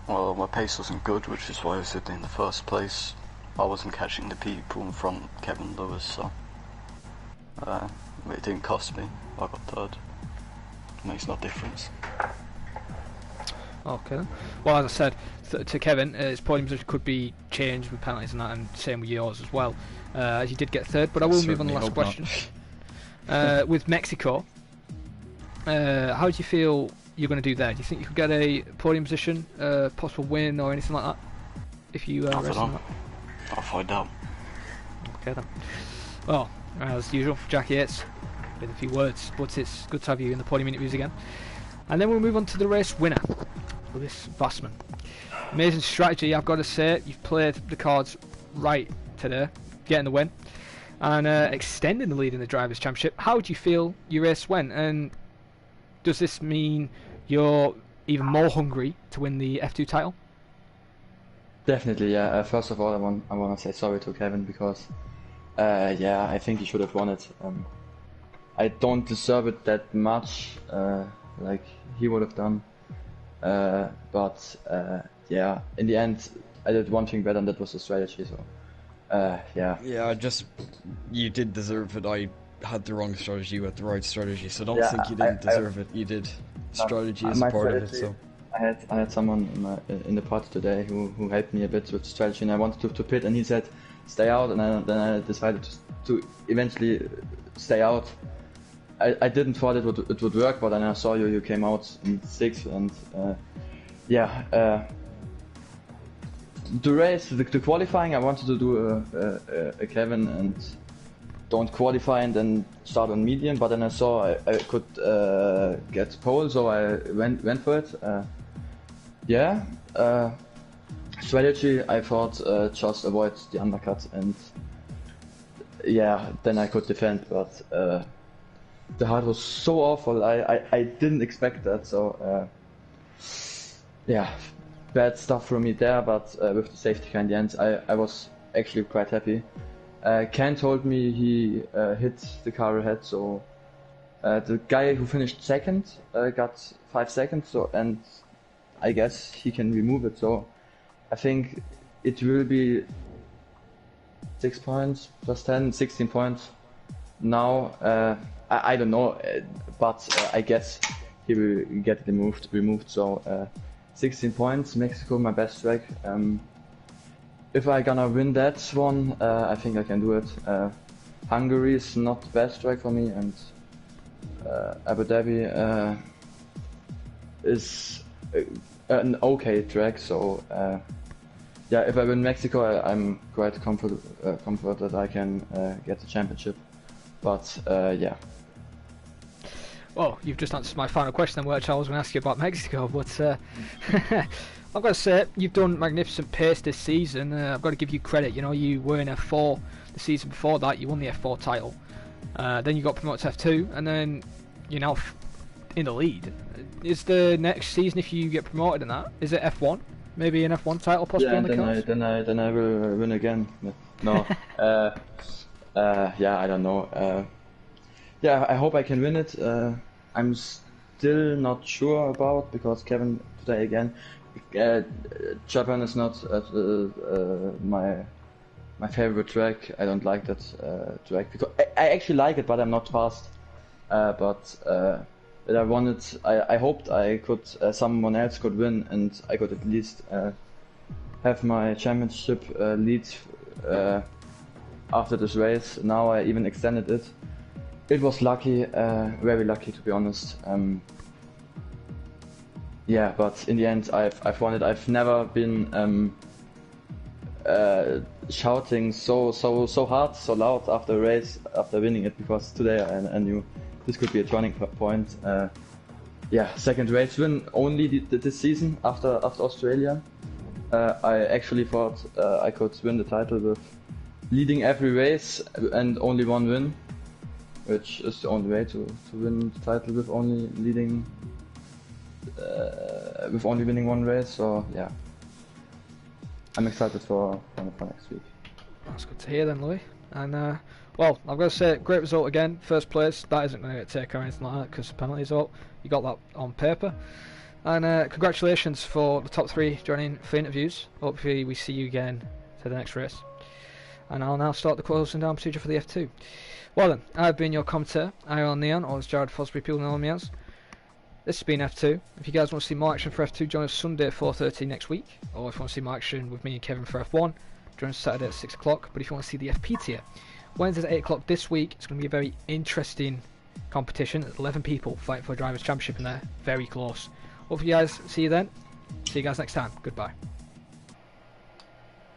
Well, my pace wasn't good, which is why I was sitting in the first place. I wasn't catching the people in front, Kevin Lewis, so it didn't cost me. I got third. It makes no difference. Okay. Well, as I said to Kevin, his podium position could be changed with penalties and that, and same with yours as well, as you did get third. But I will move on to the last question. With Mexico, how do you feel you're going to do there? Do you think you could get a podium position, possible win or anything like that? If you I don't know. I'll find out. Okay then. Well, as usual, Jack Yates with a few words, but it's good to have you in the podium interviews again. And then we'll move on to the race winner, Lewis Vassman. Amazing strategy, I've got to say. You've played the cards right today, getting the win, and extending the lead in the Drivers' Championship. How do you feel your race went, and does this mean you're even more hungry to win the F2 title? Definitely, yeah. First of all, I want to say sorry to Kevin because, yeah, I think he should have won it. I don't deserve it that much, like he would have done. But yeah, in the end, I did one thing better, and that was the strategy. So, yeah. Yeah, you did deserve it. I had the wrong strategy, you had the right strategy. So don't think you didn't deserve it. You did. Strategy is a part of it. So. I had someone in the party today who helped me a bit with strategy, and I wanted to pit, and he said stay out, and then I decided to eventually stay out. I didn't thought it would work, but then I saw you came out in 6th, and yeah, the race, the qualifying, I wanted to do a Kevin and don't qualify and then start on medium, but then I saw I could get pole, so I went for it. Yeah, strategy, I thought just avoid the undercut, and yeah, then I could defend, but the hard was so awful, I didn't expect that, so yeah, bad stuff from me there, but with the safety car in the end, I was actually quite happy. Ken told me he hit the car ahead, so the guy who finished second got 5 seconds, so, and I guess he can remove it, so I think it will be 6 points plus 10, 16 points. Now, I don't know, but I guess he will get removed, so 16 points, Mexico, my best track. If I gonna win that one, I think I can do it. Hungary is not the best track for me, and Abu Dhabi is an okay track, so yeah, if I win Mexico, I'm quite comforted that I can get the championship, but yeah. Well, you've just answered my final question, which I was going to ask you about Mexico, but I've got to say, you've done magnificent pace this season. I've got to give you credit. You know, you were in F4 the season before that. You won the F4 title. Then you got promoted to F2, and then you're now in the lead. Is the next season, if you get promoted in that, is it F1? Maybe an F1 title possibly on the cards? Then I will win again. No. Yeah, I don't know. Yeah, I hope I can win it. I'm still not sure about, because Kevin today again, Japan is not my favorite track. I don't like that track, because I actually like it, but I'm not fast. But I hoped I could, someone else could win, and I could at least have my championship lead after this race. Now I even extended it. It was lucky, very lucky, to be honest. Yeah, but in the end, I've won it. I've never been shouting so hard, so loud after a race, after winning it, because today I knew this could be a turning point. Yeah, second race win only this season after Australia. I actually thought I could win the title with leading every race and only one win, which is the only way to win the title with only leading, with only winning one race. So yeah, I'm excited for next week. That's good to hear then, Louis. And well, I've got to say, great result again, first place. That isn't going to get taken or anything like that, because the penalty result, you got that on paper. And congratulations for the top 3 joining for interviews. Hopefully we see you again to the next race. And I'll now start the closing down procedure for the F2. Well then, I've been your commentator, IRL Neon, or as Jared Fosbury people know me as. This has been F2. If you guys want to see more action for F2, join us Sunday at 4:30 next week. Or if you want to see more action with me and Kevin for F1, join us Saturday at 6 o'clock. But if you want to see the FP tier, Wednesday at 8 o'clock this week. It's going to be a very interesting competition. 11 people fighting for a Drivers' Championship in there. Very close. Hope you guys see you then. See you guys next time. Goodbye.